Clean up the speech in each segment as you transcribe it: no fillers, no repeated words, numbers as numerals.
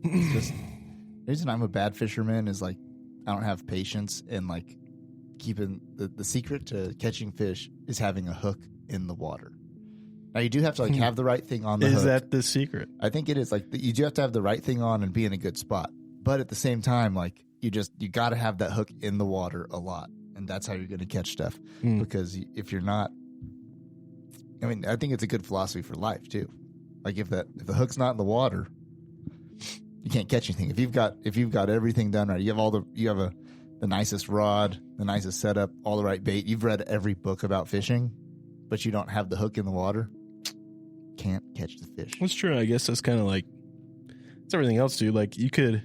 It's just the reason I'm a bad fisherman is like I don't have patience, and like keeping the secret to catching fish is having a hook in the water. Now you do have to like have the right thing on the hook. Is that the secret? I think it is. Like you do have to have the right thing on and be in a good spot. But at the same time, like you got to have that hook in the water a lot, and that's how you're going to catch stuff. Because if you're not, I mean, I think it's a good philosophy for life too. Like if the hook's not in the water, you can't catch anything. If you've got everything done right, you have the nicest rod, the nicest setup, all the right bait. You've read every book about fishing, but you don't have the hook in the water. Can't catch the fish. That's true. I guess that's kind of like it's everything else, dude. Like you can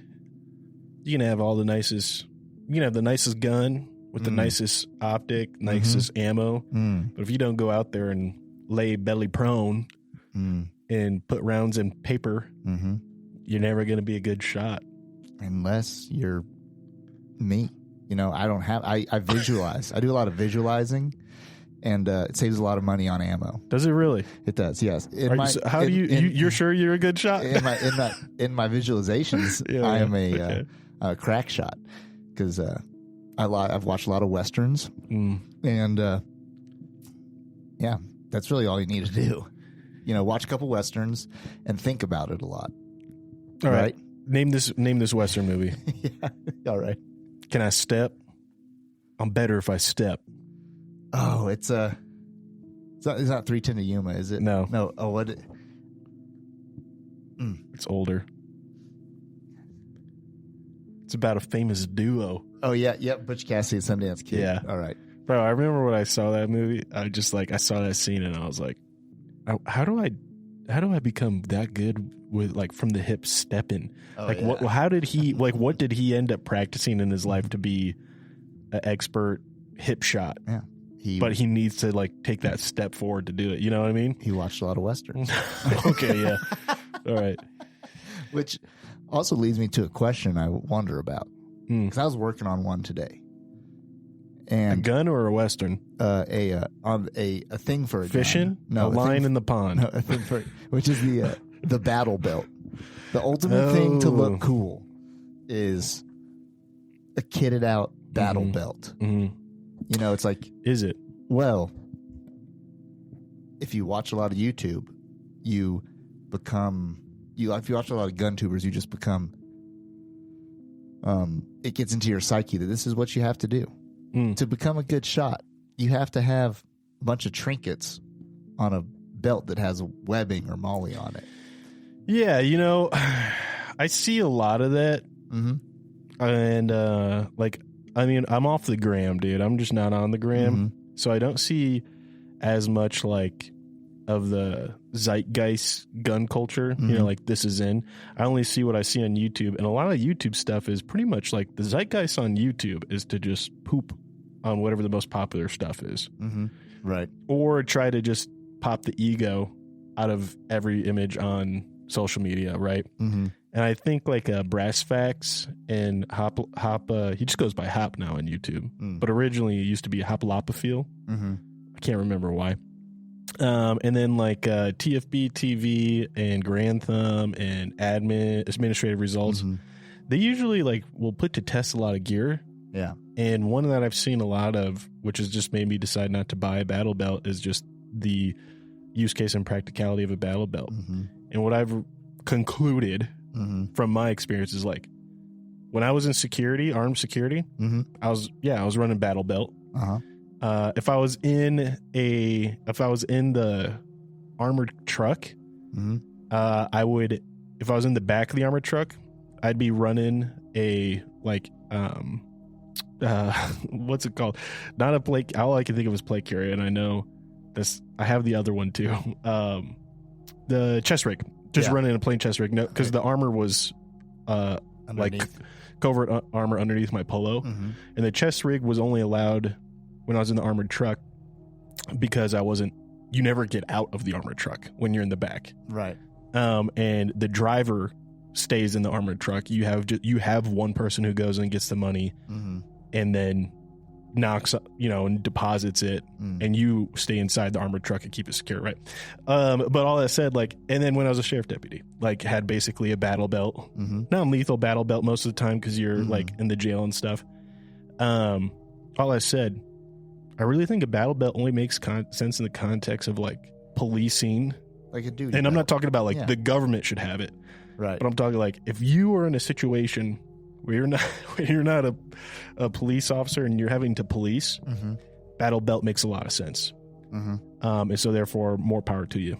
have all the nicest, you can have the nicest gun with the nicest optic, nicest ammo. But if you don't go out there and lay belly prone and put rounds in paper, you're never going to be a good shot. Unless you're me. You know, I visualize. I do a lot of visualizing, and it saves a lot of money on ammo. Does it really? It does, yes. You're sure you're a good shot? In my visualizations, I am a crack shot because I've watched a lot of Westerns, and that's really all you need to do. You know, watch a couple Westerns and think about it a lot. All right. Name this Western movie. Yeah. All right. Can I step? I'm better if I step. Oh, it's not 310 to Yuma, is it? No. Oh, what? It's older. It's about a famous duo. Oh yeah, Butch Cassidy and Sundance Kid. Yeah. All right. Bro, I remember when I saw that movie, I saw that scene and I was like, how do I become that good with like from the hip stepping? What did he end up practicing in his life to be an expert hip shot? Yeah. But he needs to like take that step forward to do it. You know what I mean? He watched a lot of Westerns. Okay. Yeah. All right. Which also leads me to a question I wonder about. Because I was working on one today. And a gun or a Western? A thing for a fishing? Gun. No, a line in the pond. No, a thing for, which is the battle belt. The ultimate thing to look cool is a kitted out battle belt. Mm-hmm. You know, it's like... Is it? Well, if you watch a lot of YouTube, you become... if you watch a lot of gun tubers, you just become... it gets into your psyche that this is what you have to do. To become a good shot, you have to have a bunch of trinkets on a belt that has webbing or molly on it. Yeah, you know, I see a lot of that. And, I mean, I'm off the gram, dude. I'm just not on the gram. So I don't see as much, like, of the zeitgeist gun culture, you know, like this is in. I only see what I see on YouTube. And a lot of YouTube stuff is pretty much like the zeitgeist on YouTube is to just poop on whatever the most popular stuff is. Right. Or try to just pop the ego out of every image on social media, right? And I think like Brass Facts and Hop, he just goes by Hop now on YouTube. But originally it used to be Hopalopophile. I can't remember why. And then like TFB TV and Grand Thumb and administrative results, they usually like will put to test a lot of gear. Yeah. And one that I've seen a lot of, which has just made me decide not to buy a battle belt, is just the use case and practicality of a battle belt. And what I've concluded from my experience is like when I was in security, armed security, I was running battle belt. If I was in the armored truck, I would, if I was in the back of the armored truck, I'd be running a like, what's it called? Not a plate. All I can think of is plate carrier. And I know this, I have the other one too. The chest rig, just running a plain chest rig. No, cause the armor was, like covert armor underneath my polo. And the chest rig was only allowed when I was in the armored truck because you never get out of the armored truck when you're in the back. Right. And the driver stays in the armored truck. You have one person who goes and gets the money and then knocks, and deposits it, and you stay inside the armored truck and keep it secure, right? But all that said, and then when I was a sheriff deputy, had basically a battle belt, non-lethal battle belt most of the time because you're in the jail and stuff. All I said, I really think a battle belt only makes sense in the context of policing, like a duty. And belt. I'm not talking about the government should have it, right? But I'm talking if you are in a situation where you're not a police officer and you're having to police, battle belt makes a lot of sense. And so therefore, more power to you.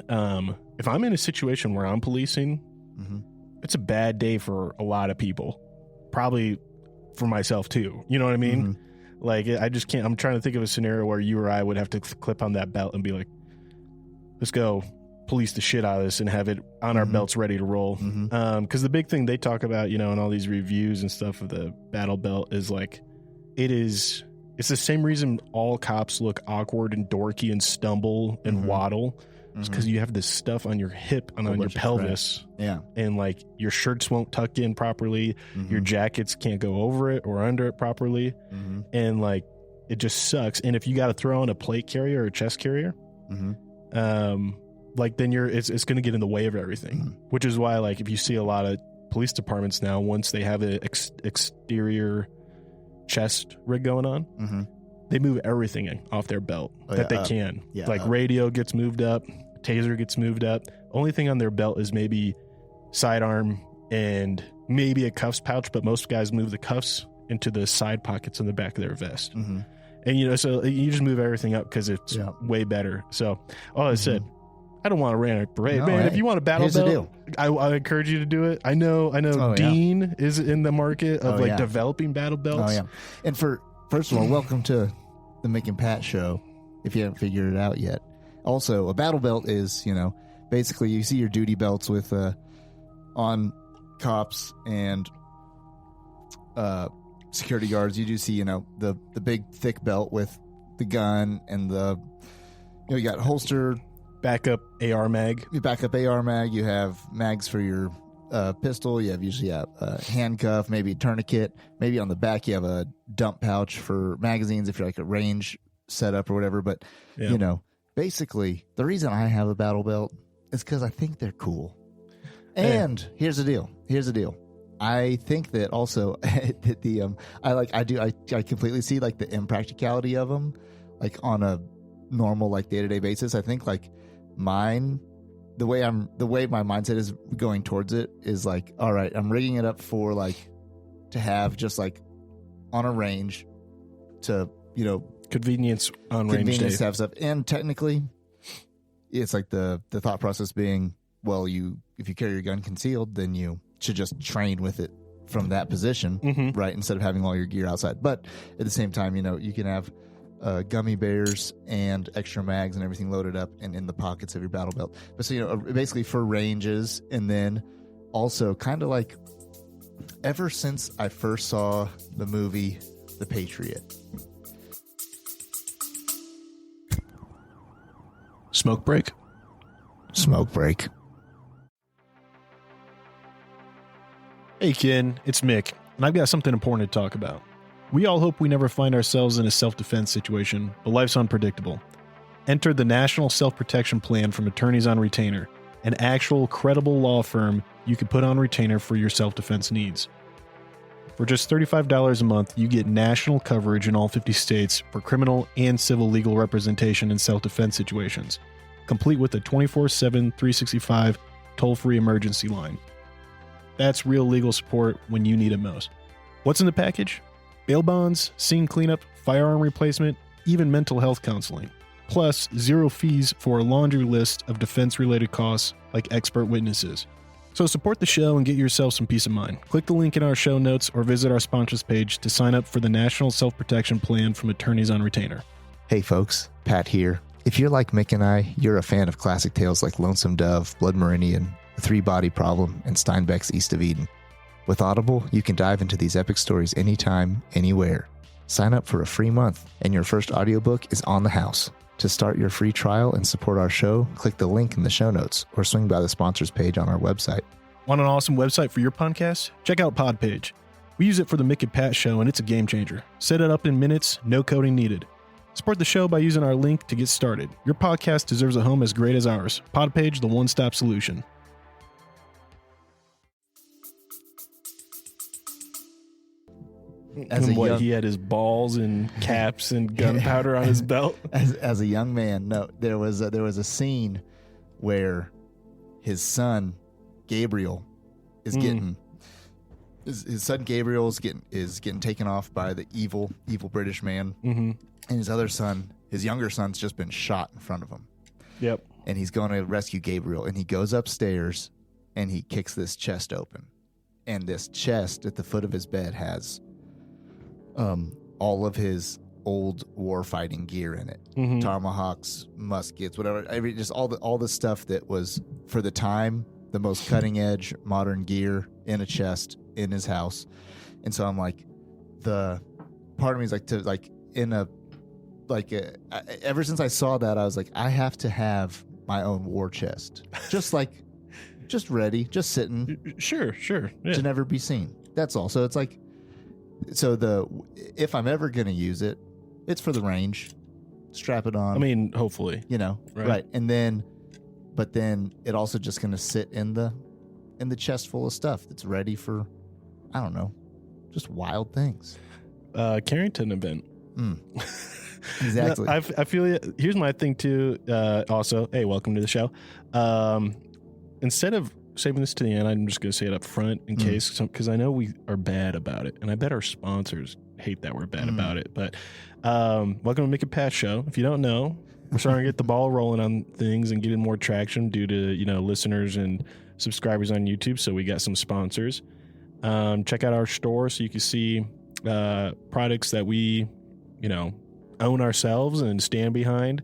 If I'm in a situation where I'm policing, it's a bad day for a lot of people, probably for myself too. You know what I mean? I just can't. I'm trying to think of a scenario where you or I would have to clip on that belt and be like, let's go police the shit out of this and have it on our belts ready to roll. Because the big thing they talk about, in all these reviews and stuff of the battle belt is it's the same reason all cops look awkward and dorky and stumble and waddle. It's because you have this stuff on your hip and on your pelvis. Yeah. And your shirts won't tuck in properly. Your jackets can't go over it or under it properly. And it just sucks. And if you got to throw on a plate carrier or a chest carrier, then it's going to get in the way of everything, which is why if you see a lot of police departments now, once they have an exterior chest rig going on, they move everything off their belt that they can. Radio gets moved up, taser gets moved up. Only thing on their belt is maybe sidearm and maybe a cuffs pouch, but most guys move the cuffs into the side pockets in the back of their vest. And so you just move everything up because it's way better. So all I said, I don't want to rant a parade, man. Hey, if you want a battle belt, I encourage you to do it. I know Dean is in the market of developing battle belts. And first of all, welcome to the Mick and Pat show. If you haven't figured it out yet, also a battle belt is basically you see your duty belts with on cops and security guards. You do see the big thick belt with the gun and you got holster. Backup AR mag. You backup AR mag. You have mags for your pistol. You have usually a handcuff, maybe a tourniquet. Maybe on the back you have a dump pouch for magazines if you're a range setup or whatever. But, basically the reason I have a battle belt is because I think they're cool. And here's the deal. I think that also that I completely see the impracticality of them on a normal day-to-day basis. I think mine, the way my mindset is going towards it is all right, I'm rigging it up for to have just on a range to convenience on range day. To have stuff. And technically it's the thought process being, well, if you carry your gun concealed, then you should just train with it from that position, right, instead of having all your gear outside. But at the same time, you can have gummy bears and extra mags and everything loaded up and in the pockets of your battle belt. But so basically for ranges, and then also kind of ever since I first saw the movie The Patriot. Smoke break. Hey Ken, it's Mick, and I've got something important to talk about. We all hope we never find ourselves in a self-defense situation, but life's unpredictable. Enter the National Self-Protection Plan from Attorneys on Retainer, an actual credible law firm you can put on retainer for your self-defense needs. For just $35 a month, you get national coverage in all 50 states for criminal and civil legal representation in self-defense situations, complete with a 24/7, 365 toll-free emergency line. That's real legal support when you need it most. What's in the package? Bail bonds, scene cleanup, firearm replacement, even mental health counseling. Plus, 0 fees for a laundry list of defense-related costs like expert witnesses. So support the show and get yourself some peace of mind. Click the link in our show notes or visit our sponsors page to sign up for the National Self-Protection Plan from Attorneys on Retainer. Hey folks, Pat here. If you're like Mick and I, you're a fan of classic tales like Lonesome Dove, Blood Meridian, The Three-Body Problem, and Steinbeck's East of Eden. With Audible, you can dive into these epic stories anytime, anywhere. Sign up for a free month, and your first audiobook is on the house. To start your free trial and support our show, click the link in the show notes or swing by the sponsors page on our website. Want an awesome website for your podcast? Check out Podpage. We use it for the Mick and Pat show, and it's a game changer. Set it up in minutes, no coding needed. Support the show by using our link to get started. Your podcast deserves a home as great as ours. Podpage, the one-stop solution. He had his balls and caps and gunpowder on his belt. As a young man, no, there was a scene where his son Gabriel is getting his son Gabriel is getting taken off by the evil British man, and his other son, his younger son's just been shot in front of him. Yep, and he's going to rescue Gabriel, and he goes upstairs and he kicks this chest open, and this chest at the foot of his bed has all of his old war fighting gear in it, tomahawks, muskets, whatever, just all the stuff that was for the time the most cutting edge modern gear in a chest in his house. And so I'm like, the part of me is like ever since I saw that, I was like, I have to have my own war chest, just ready, just sitting, sure, yeah, to never be seen. That's all. So it's like, if I'm ever going to use it, it's for the range. Strap it on. I mean, hopefully, right. And then, but then it also just going to sit in the chest full of stuff that's ready for, I don't know, just wild things. Carrington event. Exactly. I feel it. Here's my thing too. Also, hey, welcome to the show. Instead of saving this to the end, I'm just going to say it up front in case, because I know we are bad about it, and I bet our sponsors hate that we're bad about it. But welcome to Mick and Pat show. If you don't know, we're starting to get the ball rolling on things and getting more traction due to listeners and subscribers on YouTube. So we got some sponsors. Check out our store so you can see products that we own ourselves and stand behind.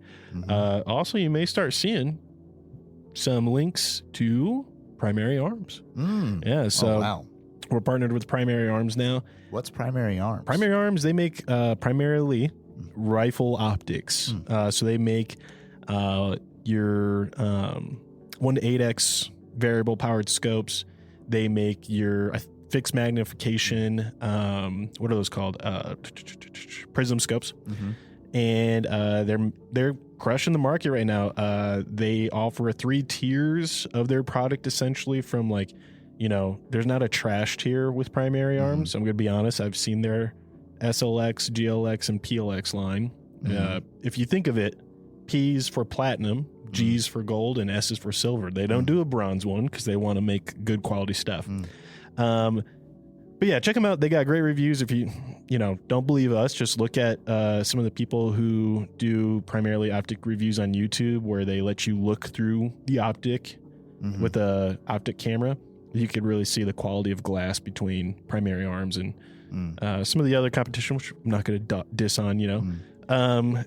Also, you may start seeing some links to Primary Arms. Yeah, so wow. We're partnered with Primary Arms now. What's Primary Arms? Primary Arms, they make primarily rifle optics. So they make your 1-8x variable powered scopes. They make your fixed magnification. What are those called? Prism scopes. And they're crushing the market right now. They offer 3 tiers of their product, essentially, from there's not a trash tier with Primary Arms. I'm going to be honest. I've seen their SLX, GLX, and PLX line. If you think of it, P's for platinum, G's for gold, and S is for silver. They don't do a bronze one because they want to make good quality stuff. But yeah, check them out. They got great reviews. If you don't believe us, just look at some of the people who do primarily optic reviews on YouTube, where they let you look through the optic with a optic camera. You could really see the quality of glass between Primary Arms and some of the other competition, which I'm not going to diss on,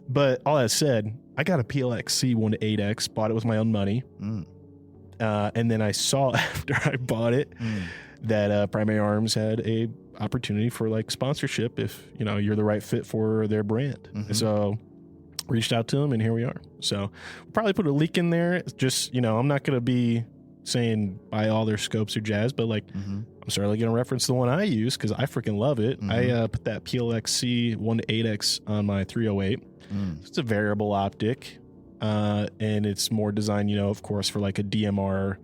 But all that said, I got a PLX C1-8X, bought it with my own money. And then I saw after I bought it that Primary Arms had a opportunity for sponsorship if you're the right fit for their brand. So reached out to them, and here we are. So we'll probably put a link in there. It's just I'm not going to be saying buy all their scopes or jazz, but I'm certainly going to reference the one I use because I freaking love it. I put that PLX C1-8X on my 308. It's a variable optic, and it's more designed, of course, for a DMR,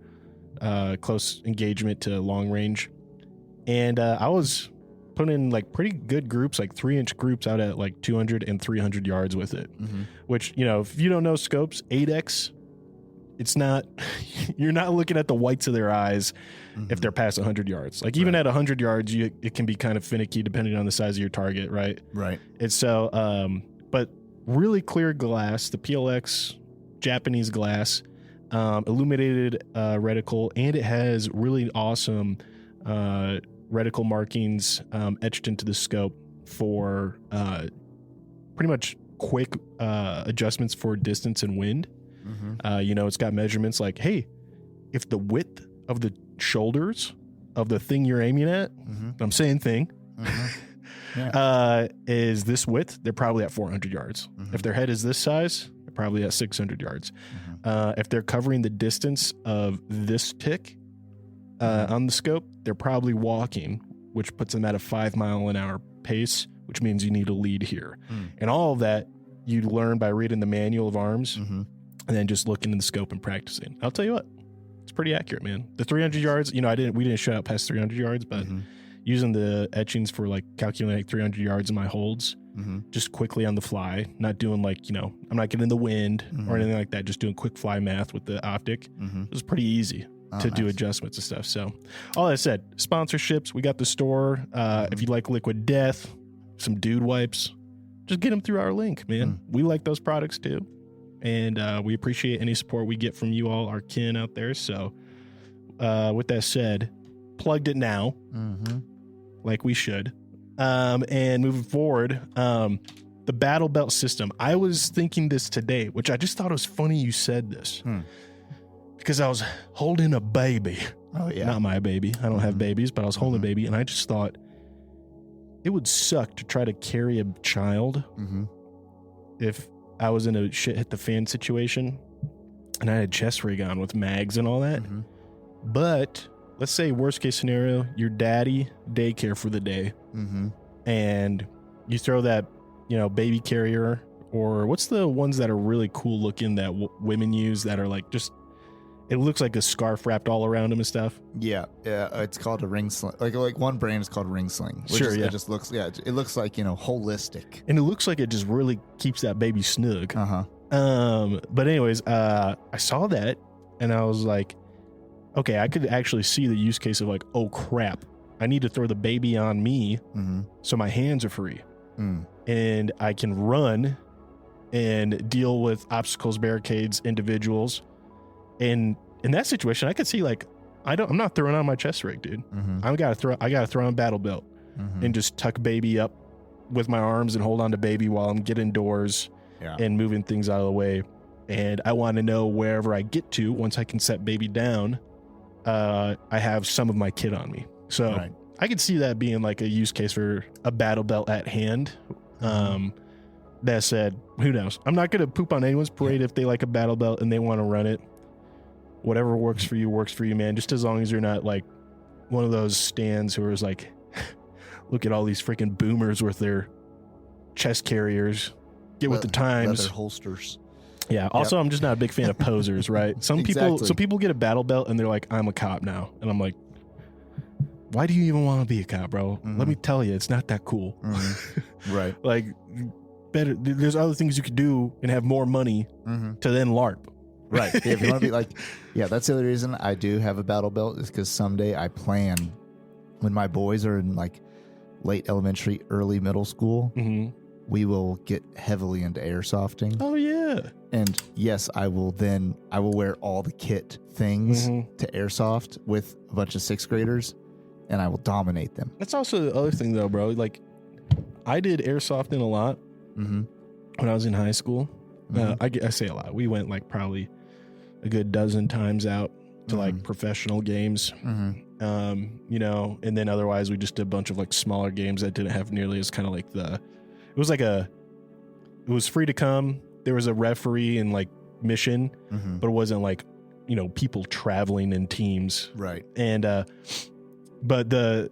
close engagement to long range. And I was putting in pretty good groups, 3-inch groups out at 200 and 300 yards with it, which, if you don't know scopes, 8X, it's not, you're not looking at the whites of their eyes if they're past 100 yards. Even at 100 yards, it can be kind of finicky depending on the size of your target, right? Right. And so, but really clear glass, the PLX Japanese glass, illuminated reticle, and it has really awesome reticle markings etched into the scope for pretty much quick adjustments for distance and wind. It's got measurements hey, if the width of the shoulders of the thing you're aiming at, I'm saying thing, is this width, they're probably at 400 yards. If their head is this size, they're probably at 600 yards. If they're covering the distance of this tick on the scope, they're probably walking which puts them at a 5-mile-an-hour pace, which means you need to lead here. And all of that you learn by reading the manual of arms and then just looking in the scope and practicing. I'll tell you what, it's pretty accurate, man. The 300 yards, we didn't shoot out past 300 yards, but using the etchings for like calculating 300 yards in my holds, just quickly on the fly, not doing like, I'm not getting in the wind or anything like that, just doing quick fly math with the optic. It was pretty easy to do adjustments and stuff. So all that said, sponsorships, we got the store. If you like Liquid Death, some dude wipes, just get them through our link, man. We like those products too. And we appreciate any support we get from you all, our kin out there. So with that said, plugged it now, like we should. And moving forward, the battle belt system. I was thinking this today, which I just thought it was funny you said this. Because I was holding a baby. Oh, yeah. Not my baby. I don't have babies, but I was holding a baby. And I just thought it would suck to try to carry a child if I was in a shit hit the fan situation and I had a chest rig on with mags and all that. But let's say worst case scenario, your daddy daycare for the day. And you throw that, baby carrier, or what's the ones that are really cool looking that women use that are like just, it looks like a scarf wrapped all around them and stuff. Yeah, it's called a ring sling. Like one brand is called Ring Sling. It just looks, it looks like, holistic. And it looks like it just really keeps that baby snug. But anyways, I saw that and I was like, okay, I could actually see the use case of like, oh crap, I need to throw the baby on me so my hands are free. And I can run and deal with obstacles, barricades, individuals. And in that situation, I could see like, I'm not throwing on my chest rig, dude. I gotta throw on battle belt and just tuck baby up with my arms and hold on to baby while I'm getting doors and moving things out of the way. And I want to know wherever I get to, once I can set baby down, I have some of my kit on me. So I could see that being like a use case for a battle belt at hand. That said, who knows? I'm not going to poop on anyone's parade if they like a battle belt and they want to run it. Whatever works for you, man. Just as long as you're not like one of those stands who is like, look at all these freaking boomers with their chest carriers. Get with the times. Leather holsters. Yeah. Also, I'm just not a big fan of posers, right? Some people get a battle belt and they're like, I'm a cop now. And I'm like, why do you even want to be a cop, bro? Let me tell you, it's not that cool. Right. Like, better. There's other things you could do and have more money to then LARP. Right. If you want to be like, that's the other reason I do have a battle belt, is because someday I plan, when my boys are in like late elementary, early middle school, we will get heavily into airsofting. Oh yeah. And yes, I will wear all the kit things to airsoft with a bunch of 6th graders, and I will dominate them. That's also the other thing though, bro. Like, I did airsofting a lot when I was in high school. I say a lot. We went like probably a good dozen times out to like professional games, and then otherwise we just did a bunch of like smaller games that didn't have nearly as kind of like it was free to come. There was a referee and like mission, but it wasn't like, people traveling in teams. Right. And, but the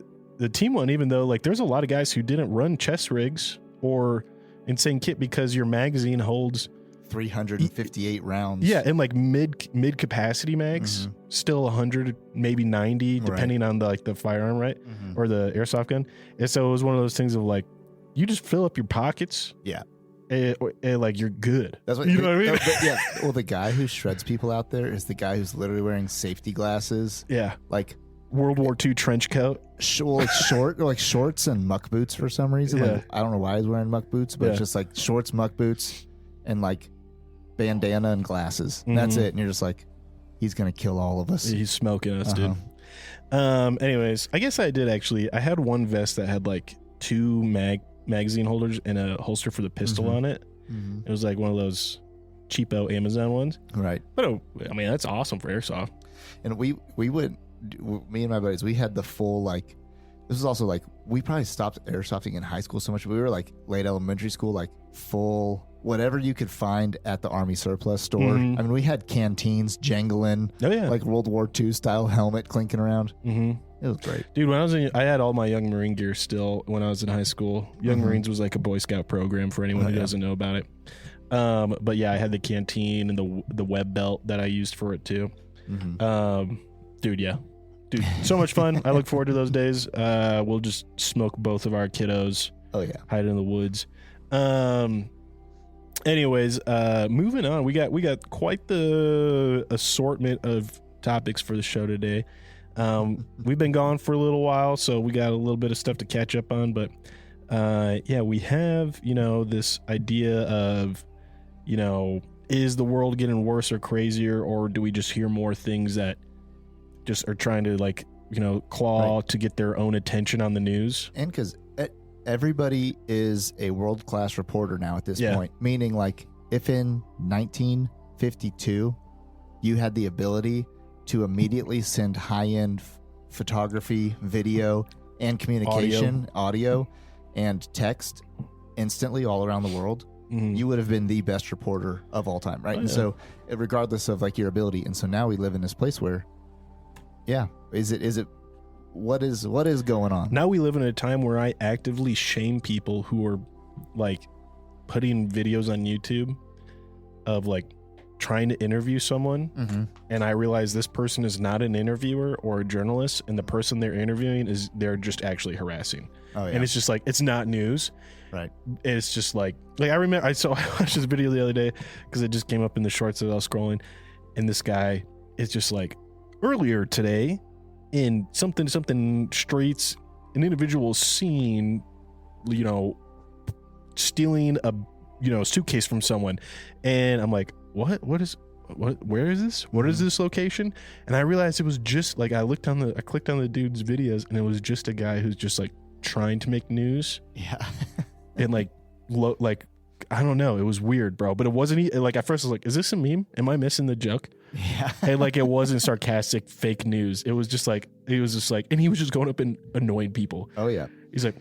team one, even though like there's a lot of guys who didn't run chest rigs or insane kit because your magazine holds 358 rounds. Yeah, and like mid capacity mags, still 100, maybe 90, depending on the firearm, right? Or the airsoft gun. And so it was one of those things of like, you just fill up your pockets. Yeah. And like you're good. That's what you know what I mean. Yeah. Well, the guy who shreds people out there is the guy who's literally wearing safety glasses. Yeah. Like World War II trench coat. Like shorts and muck boots for some reason. Yeah. Like, I don't know why he's wearing muck boots, but it's just like shorts, muck boots, and like bandana and glasses. And that's it. And you're just like, he's gonna kill all of us. He's smoking us, dude. Anyways, I guess I had one vest that had like 2 magazine holders and a holster for the pistol on it. It was like one of those cheapo Amazon ones. Right. But I mean, that's awesome for airsoft. And we would, me and my buddies, we had the full, like, this is also like, we probably stopped airsofting in high school so much. We were like late elementary school, like full whatever you could find at the Army surplus store. I mean, we had canteens jangling, like World War II style helmet clinking around. It was great. Dude, I had all my Young Marine gear still when I was in high school. Young Marines was like a Boy Scout program for anyone who doesn't know about it. But yeah, I had the canteen and the web belt that I used for it too. Dude, so much fun. I look forward to those days. We'll just smoke both of our kiddos. Oh yeah, hide in the woods. Anyways, moving on. We got quite the assortment of topics for the show today. We've been gone for a little while, so we got a little bit of stuff to catch up on. But yeah, we have this idea of is the world getting worse or crazier, or do we just hear more things that just are trying to claw to get their own attention on the news? And because everybody is a world-class reporter now at this point, meaning if in 1952 you had the ability to immediately send high-end photography, video, and communication, audio and text instantly all around the world, you would have been the best reporter of all time, right? And so regardless of your ability, and so now we live in this place where what is going on? Now we live in a time where I actively shame people who are putting videos on YouTube of trying to interview someone, and I realize this person is not an interviewer or a journalist, and the person they're interviewing they're just actually harassing. And it's just it's not news, right? It's just I remember I watched this video the other day because it just came up in the shorts that I was scrolling, and this guy is just earlier today in something streets, an individual seen stealing a suitcase from someone, and I'm like, what where is this? What is this location? And I realized it was just I clicked on the dude's videos, and it was just a guy who's just trying to make news. Yeah. And I don't know, it was weird, bro, but it wasn't at first I was is this a meme? Am I missing the joke? Yeah. And it wasn't sarcastic fake news. It was just and he was just going up and annoying people. Oh yeah. He's like,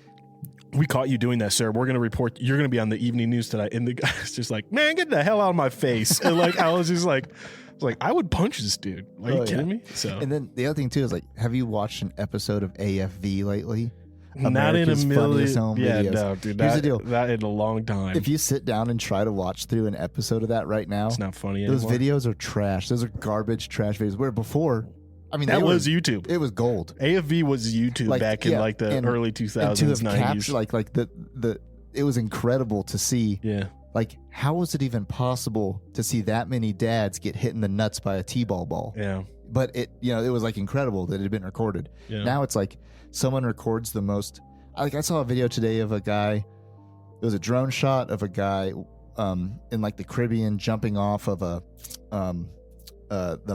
we caught you doing that, sir. We're going to report. You're going to be on the evening news tonight. And the guy's just man, get the hell out of my face. And I was just I would punch this dude. Are you kidding me? So, and then the other thing too is have you watched an episode of AFV lately? Not America's in a million. Home Yeah, videos. no, dude. Here's the deal. That in a long time. If you sit down and try to watch through an episode of that right now, it's not funny anymore. Those videos are trash. Those are garbage trash videos. Where before, that was YouTube. It was gold. AFV was YouTube back in the early 2000s, 90s. It was incredible to see. Yeah. How was it even possible to see that many dads get hit in the nuts by a T-ball ball? Yeah. But it was incredible that it had been recorded. Yeah. Now it's someone records the most. I saw a video today of a guy. It was a drone shot of a guy in the Caribbean jumping off of the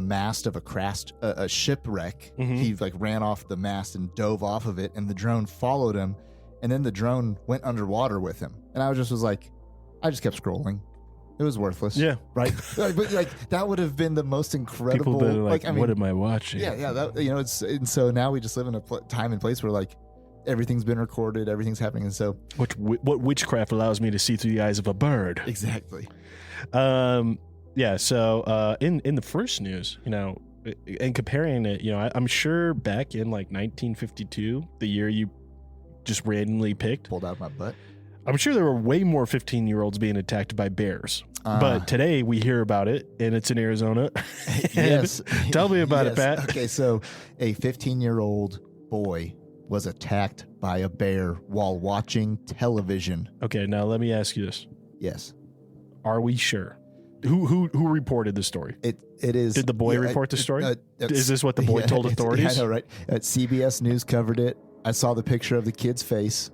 mast of a shipwreck. He ran off the mast and dove off of it, and the drone followed him, and then the drone went underwater with him. And I just I just kept scrolling. It was worthless. Yeah. Right. But that would have been the most incredible. People that are what am I watching? Yeah. That, it's, and so now we just live in a time and place where everything's been recorded, everything's happening, and so what witchcraft allows me to see through the eyes of a bird. Exactly. Yeah. So in the first news, and comparing it, I'm sure back in 1952, the year you just randomly picked, pulled out of my butt, I'm sure there were way more 15-year-olds being attacked by bears. But today we hear about it, and it's in Arizona. Yes. Tell me about it, Pat. Okay, so a 15-year-old boy was attacked by a bear while watching television. Okay, now let me ask you this. Yes. Are we sure? Who reported the story? It is. Did the boy report the story? Is this what the boy told authorities? I know, right? CBS News covered it. I saw the picture of the kid's face.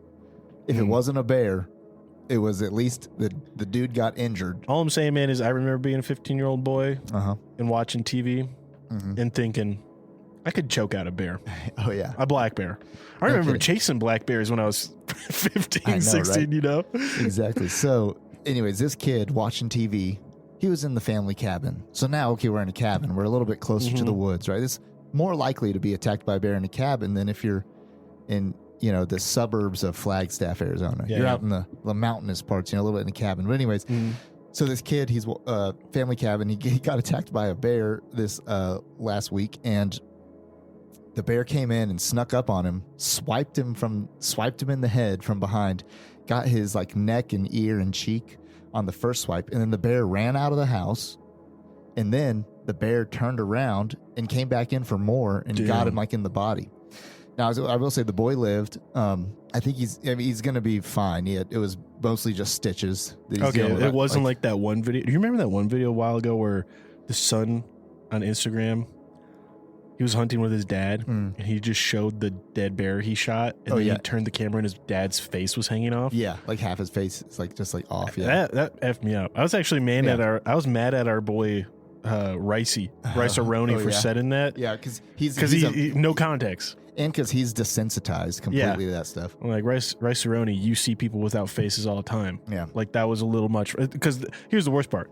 If it wasn't a bear, it was at least the dude got injured. All I'm saying, man, is I remember being a 15-year-old boy and watching TV and thinking, I could choke out a bear. Oh, yeah. A black bear. I remember chasing black bears when I was 15, 16, right? Exactly. So, anyways, this kid watching TV, he was in the family cabin. So now, we're in a cabin. We're a little bit closer to the woods, right? It's more likely to be attacked by a bear in a cabin than if you're in, the suburbs of Flagstaff, Arizona. You're out in the mountainous parts, a little bit in a cabin. But anyways, so this kid, he's family cabin. He got attacked by a bear this last week, and the bear came in and snuck up on him, swiped him in the head from behind, got his like neck and ear and cheek on the first swipe, and then the bear ran out of the house, and then the bear turned around and came back in for more and got him like in the body. Now, I will say the boy lived. I think he's going to be fine. It was mostly just stitches. Okay, it wasn't like that one video. Do you remember that one video a while ago where the son on Instagram, he was hunting with his dad, and he just showed the dead bear he shot, and then he turned the camera and his dad's face was hanging off? Yeah, like half his face is like just like off. Yeah. That effed me up. I was actually mad at our boy Rice-A-Roni for setting that. Yeah, because he's no context. And because he's desensitized completely to that stuff. Like Rice-A-Roni, you see people without faces all the time. Yeah. Like that was a little much. Because here's the worst part.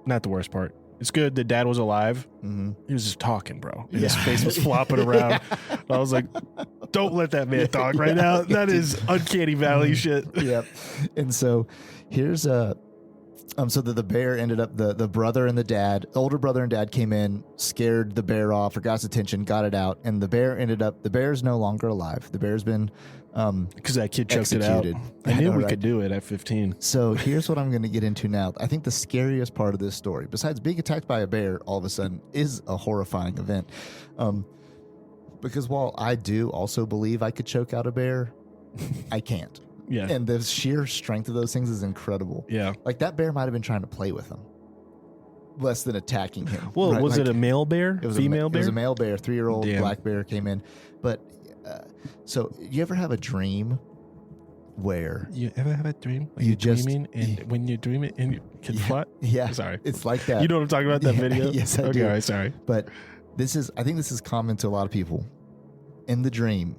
Not the worst part. It's good that dad was alive. Mm-hmm. He was just talking, bro. And his face was flopping around. I was like, don't let that man talk right now. That is uncanny valley shit. Yep. And so here's so the bear ended up, the brother and the dad, older brother and dad came in, scared the bear off or got its attention, got it out, and the bear's no longer alive. The bear's been because that kid choked executed. It out. I knew we could do it at 15. So here's what I'm going to get into now. I think the scariest part of this story, besides being attacked by a bear all of a sudden, is a horrifying event. Because while I do also believe I could choke out a bear, I can't. Yeah. And the sheer strength of those things is incredible. Yeah. Like that bear might have been trying to play with him, less than attacking him. Well, right? was it a male bear? It was female bear? It was a male bear. 3-year-old black bear came in. But so you ever have a dream where you ever have a dream? You just dreaming and when you dream it and you can fly? Yeah. Sorry. It's like that. You know what I'm talking about? That video? Yes, I do. Okay, all right, sorry. But I think this is common to a lot of people. In the dream,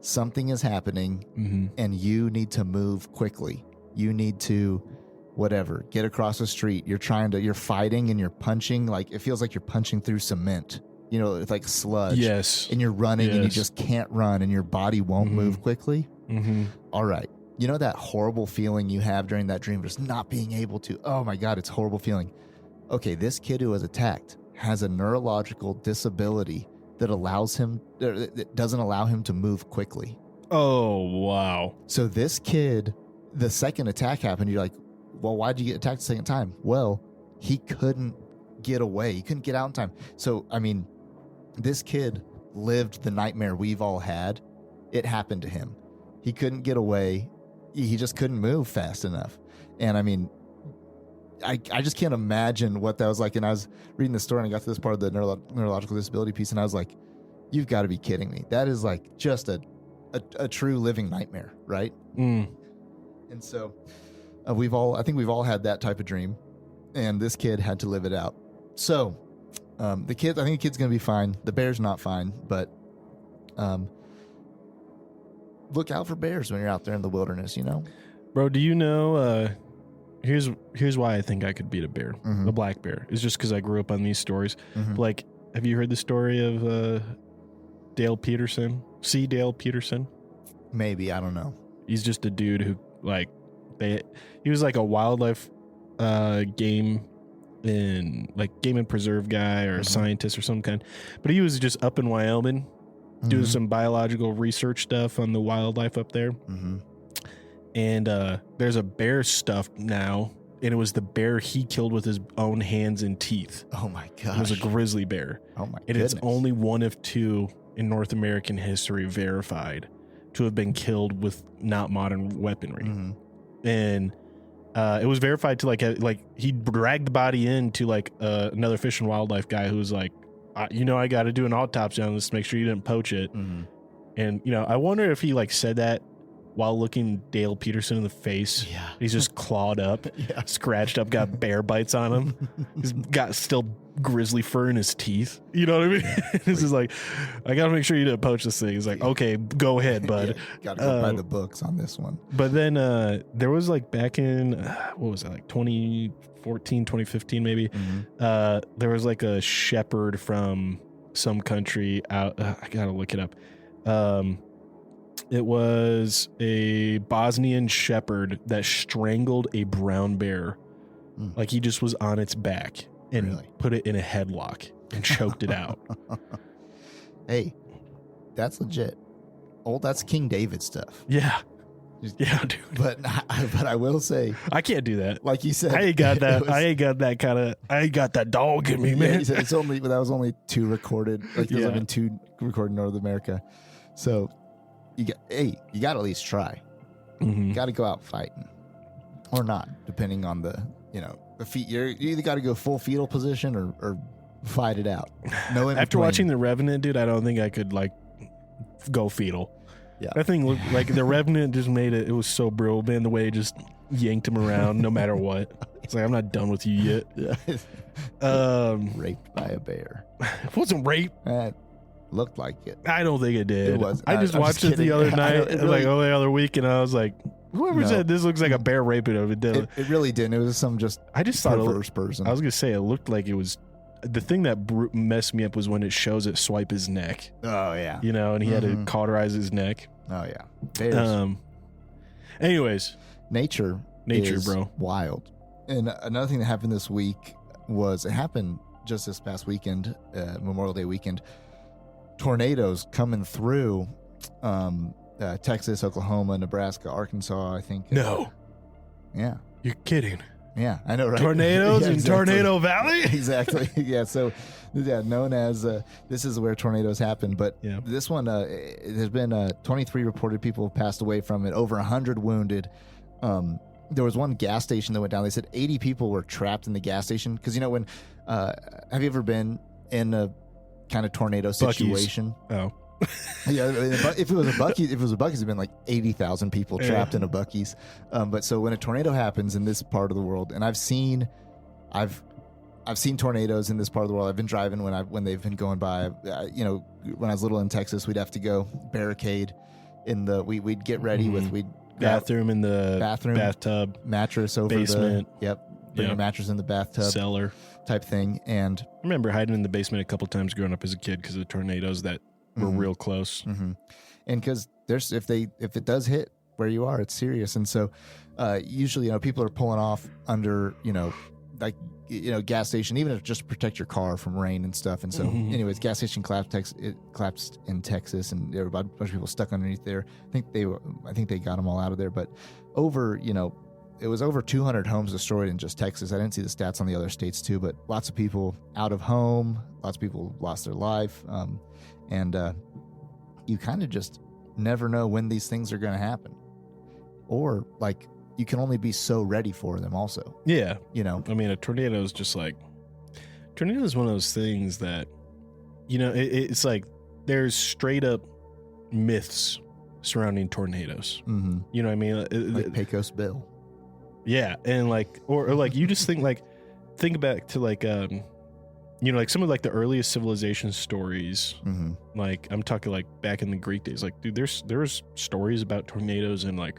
something is happening and you need to move quickly. You need to get across the street. You're fighting and you're punching. Like it feels like you're punching through cement. You know, it's like sludge. Yes. And you're running and you just can't run and your body won't move quickly. Mm-hmm. All right. You know that horrible feeling you have during that dream, just not being able to, oh my God, it's a horrible feeling. Okay, this kid who was attacked has a neurological disability that doesn't allow him to move quickly. Oh, wow. So this kid, the second attack happened, you're like, well, why'd you get attacked the second time? Well, he couldn't get away. He couldn't get out in time. So, I mean, this kid lived the nightmare we've all had. It happened to him. He couldn't get away. He just couldn't move fast enough. And I mean, I just can't imagine what that was like. And I was reading the story and I got to this part of the neurological disability piece and I was like, you've got to be kidding me. That is like just a true living nightmare, right? And so I think we've all had that type of dream, and this kid had to live it out. So I think the kid's going to be fine. The bear's not fine, but look out for bears when you're out there in the wilderness, you know? Bro, do you know, here's why I think I could beat a bear, a black bear. It's just because I grew up on these stories. Like, have you heard the story of Dale Peterson? C. Dale Peterson? Maybe, I don't know. He's just a dude who, like, he was like a wildlife game and preserve guy or a scientist or some kind. But he was just up in Wyoming doing some biological research stuff on the wildlife up there. And there's a bear stuffed now, and it was the bear he killed with his own hands and teeth. Oh my gosh. It was a grizzly bear. Oh my And goodness. it's only one of two in North American history verified to have been killed with not modern weaponry. And it was verified to like he dragged the body into like another fish and wildlife guy who was like, I got to do an autopsy on this to make sure you didn't poach it. And I wonder if he like said that while looking Dale Peterson in the face. Yeah. He's just clawed up, scratched up, got bear bites on him. He's got still grizzly fur in his teeth. You know what I mean? This is like, I got to make sure you didn't poach this thing. He's like, okay, go ahead, bud. Got to go by the books on this one. But then there was like back in, what was it, like 2014, 2015 maybe? There was like a shepherd from some country out. I got to look it up. It was a Bosnian shepherd that strangled a brown bear. Like he just was on its back and put it in a headlock and choked it out. hey, that's legit. That's King David stuff. Yeah. Yeah, dude. But I will say, I can't do that. like you said, I ain't got that. I ain't got that dog in me, man. He said that was only 2 recorded. Like there's only been 2 recorded in North America. So you got to at least try. Mm-hmm. You got to go out fighting, or not, depending on the feet. You either got to go full fetal position or fight it out. No, after watching The Revenant, dude, I don't think I could like go fetal. Yeah, that thing looked like The Revenant just made it. It was so brutal, man. The way it just yanked him around, no matter what. It's like, I'm not done with you yet. Yeah. Raped by a bear. It wasn't rape. Looked like it. I don't think it did. It wasn't. I just watched it the other night, like the other week, and I was like, whoever said this looks like a bear raping him, it did. It really didn't. It was some I just thought first person. I was gonna say it looked like it was. The thing that messed me up was when it shows it swipe his neck. Oh yeah. And he had to cauterize his neck. Oh yeah. Bears. Anyways, nature, bro, wild. And another thing that happened this week it happened just this past weekend, Memorial Day weekend. Tornadoes coming through Texas, Oklahoma, Nebraska, Arkansas, I think. No. Yeah. You're kidding. Yeah, I know, right? Tornadoes in Tornado Valley? Exactly. Yeah, so known as this is where tornadoes happen. But this one, there's been 23 reported people have passed away from it, over 100 wounded. There was one gas station that went down. They said 80 people were trapped in the gas station. Because, when, have you ever been in a kind of tornado situation? Buc-ee's. Oh. Yeah, if it was a Buc-ee's, it'd been like 80,000 people trapped in a Buc-ee's. But so when a tornado happens in this part of the world, and I've seen tornadoes in this part of the world. I've been driving when they've been going by. When I was little in Texas, we'd have to go barricade in we'd get ready with bathroom in the bathtub, mattress over basement. Bring a mattress in the bathtub, cellar type thing. And I remember hiding in the basement a couple times growing up as a kid because of tornadoes that were real close. Mm-hmm. And because if it does hit where you are, it's serious. And so usually people are pulling off under gas station, even if just to protect your car from rain and stuff. And so anyways, gas station collapsed in Texas, and there were a bunch of people stuck underneath there. I think they got them all out of there, but it was over 200 homes destroyed in just Texas. I didn't see the stats on the other states too, but lots of people out of home, lots of people lost their life. And you kind of just never know when these things are going to happen, or you can only be so ready for them also. Yeah. I mean, a tornado is just tornado is one of those things that, it's like there's straight up myths surrounding tornadoes. Mm-hmm. You know what I mean? Like Pecos Bill. Yeah. And or you just think back to some of the earliest civilization stories. Mm-hmm. I'm talking back in the Greek days. Dude, there's stories about tornadoes in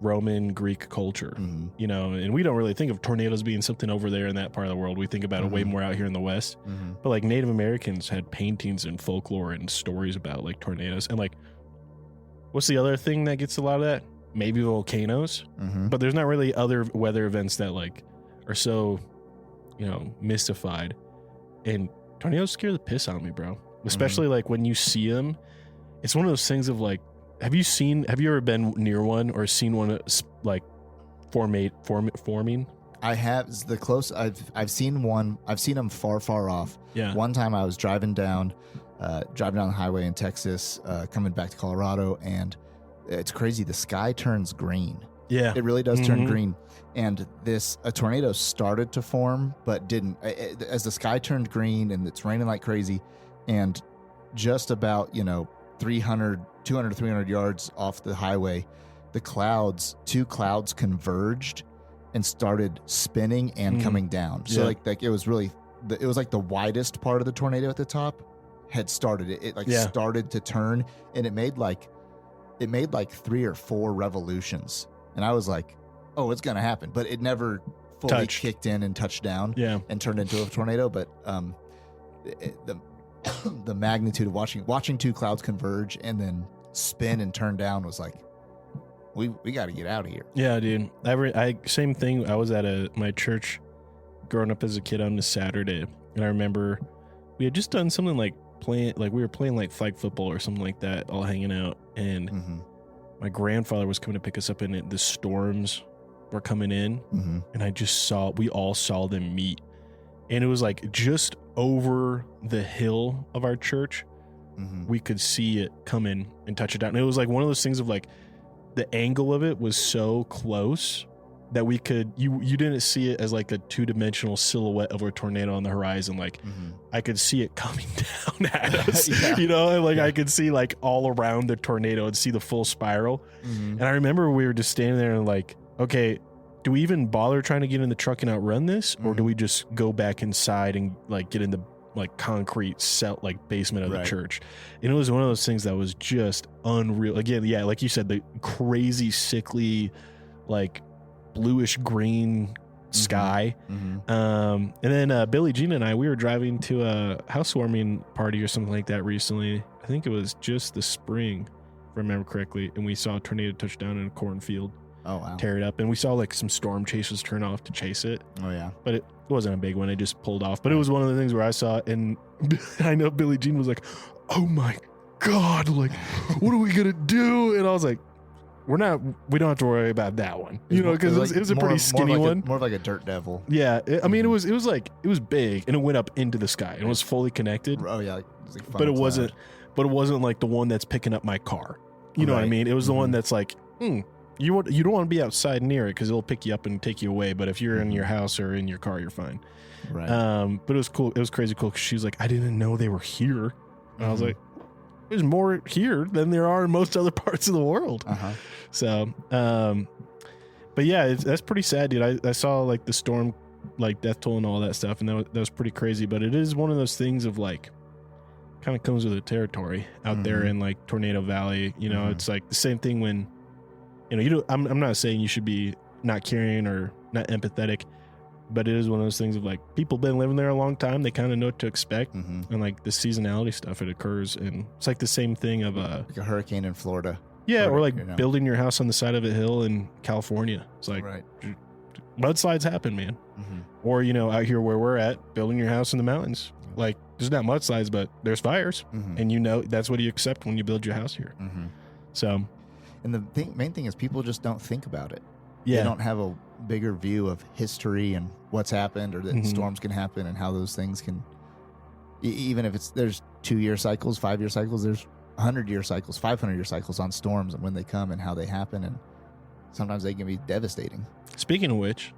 Roman Greek culture, and we don't really think of tornadoes being something over there in that part of the world. We think about it way more out here in the West. Mm-hmm. But Native Americans had paintings and folklore and stories about tornadoes. And what's the other thing that gets a lot of that? Maybe volcanoes. Mm-hmm. But there's not really other weather events that are so mystified. And tornadoes scare the piss out of me, bro. Especially when you see them. It's one of those things of have you ever been near one or seen one forming? I have. The close I've seen one. I've seen them far off. Yeah. One time I was driving down the highway in Texas, coming back to Colorado, and it's crazy. The sky turns green. Yeah. It really does turn green. And a tornado started to form, but didn't. As the sky turned green and it's raining like crazy, and just about 200, 300 yards off the highway, two clouds converged and started spinning and coming down. So it was really, it was the widest part of the tornado at the top had started. It started to turn, and it made 3 or 4 revolutions. And I was like, oh, it's going to happen. But it never fully kicked in and touched down and turned into a tornado. But the magnitude of watching 2 clouds converge and then spin and turn down was we got to get out of here. Yeah, dude. Same thing. I was at my church growing up as a kid on a Saturday, and I remember we had just done something playing like flag football or something like that, all hanging out, and my grandfather was coming to pick us up, and the storms were coming in, and we all saw them meet, and it was like just over the hill of our church. We could see it come in and touch it down, and it was like one of those things of like the angle of it was so close that we could you didn't see it as like a two-dimensional silhouette of a tornado on the horizon. Like I could see it coming down at us, you know, and like I could see like all around the tornado and see the full spiral. And I remember we were just standing there and like, okay, do we even bother trying to get in the truck and outrun this, or do we just go back inside and like get in the like concrete basement of the church? And it was one of those things that was just unreal. Again, yeah, like you said, the crazy sickly like bluish green sky. And then Billie Jean and we were driving to a housewarming party or something like that recently. I think it was just the spring, if I remember correctly, and we saw a tornado touch down in a cornfield. Oh wow. Tear it up, and we saw like some storm chasers turn off to chase it. Oh yeah. But it wasn't a big one, it just pulled off. But it was one of the things where I saw it, and I know Billie Jean was like, oh my God, like what are we gonna do? And I was like, we don't have to worry about that one, you know, because it was a pretty skinny one. More like a dirt devil. Yeah, I mean, it was big, and it went up into the sky, and it was fully connected. Oh yeah, but it wasn't like the one that's picking up my car. You know what I mean? It was the one that's like, you don't want to be outside near it because it'll pick you up and take you away. But if you're in your house or in your car, you're fine. Right. But it was cool. It was crazy cool because she was like, I didn't know they were here. And I was like, there's more here than there are in most other parts of the world. So, but yeah, that's pretty sad, dude. I saw like the storm, like death toll and all that stuff, and that was pretty crazy. But it is one of those things of like, kind of comes with the territory out there in like Tornado Valley. You know, it's like the same thing when, you know, I'm not saying you should be not caring or not empathetic, but it is one of those things of like, people been living there a long time. They kind of know what to expect. And like the seasonality stuff, it occurs. And it's like the same thing of like a hurricane in Florida. Yeah. Or like building your house on the side of a hill in California. It's like mudslides happen, man. Or, you know, out here where we're at, building your house in the mountains. Like there's not mudslides, but there's fires. And you know, that's what you accept when you build your house here. So. And the main thing is people just don't think about it. Yeah. They don't have a bigger view of history and what's happened, or that storms can happen and how those things can, even if there's 2-year cycles, 5-year cycles, there's 100-year cycles, 500-year cycles on storms and when they come and how they happen. And sometimes they can be devastating. Speaking of which,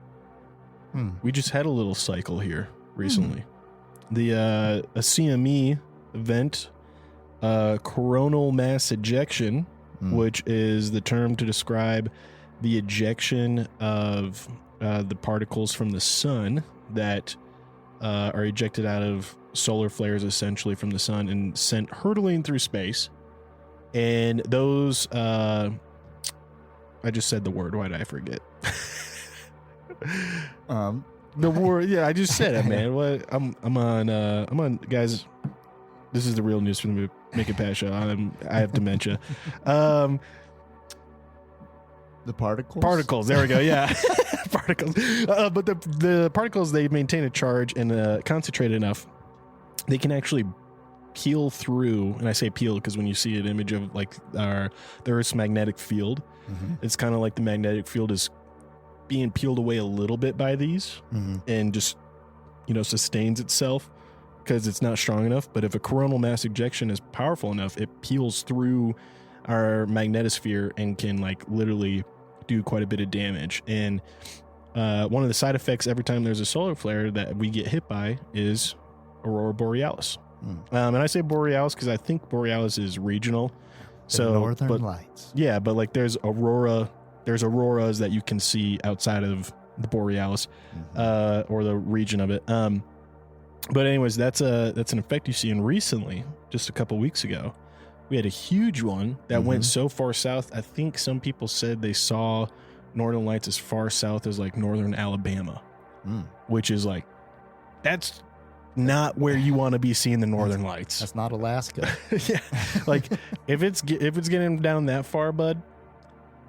we just had a little cycle here recently. A CME event, coronal mass ejection, which is the term to describe the ejection of the particles from the sun that are ejected out of solar flares, essentially from the sun, and sent hurtling through space. And those, I just said the word. Why did I forget? The word. Yeah, I just said it, man. What? I'm on, guys. This is the real news from the Mick and Pat show. I have dementia. The particles? Particles. There we go. Yeah. Particles. But the particles, they maintain a charge and concentrate enough, they can actually peel through. And I say peel because when you see an image of like the Earth's magnetic field, it's kind of like the magnetic field is being peeled away a little bit by these and just, you know, sustains itself because it's not strong enough. But if a coronal mass ejection is powerful enough, it peels through our magnetosphere and can like literally do quite a bit of damage. And one of the side effects every time there's a solar flare that we get hit by is aurora borealis. And I say borealis because I think borealis is regional. So northern lights. Yeah, but like there's auroras that you can see outside of the borealis or the region of it. But anyways, that's an effect you see. And recently, just a couple weeks ago, we had a huge one that went so far south. I think some people said they saw northern lights as far south as like northern Alabama, which is like, that's not where you want to be seeing the northern lights. That's not Alaska. Yeah, like if it's getting down that far, bud,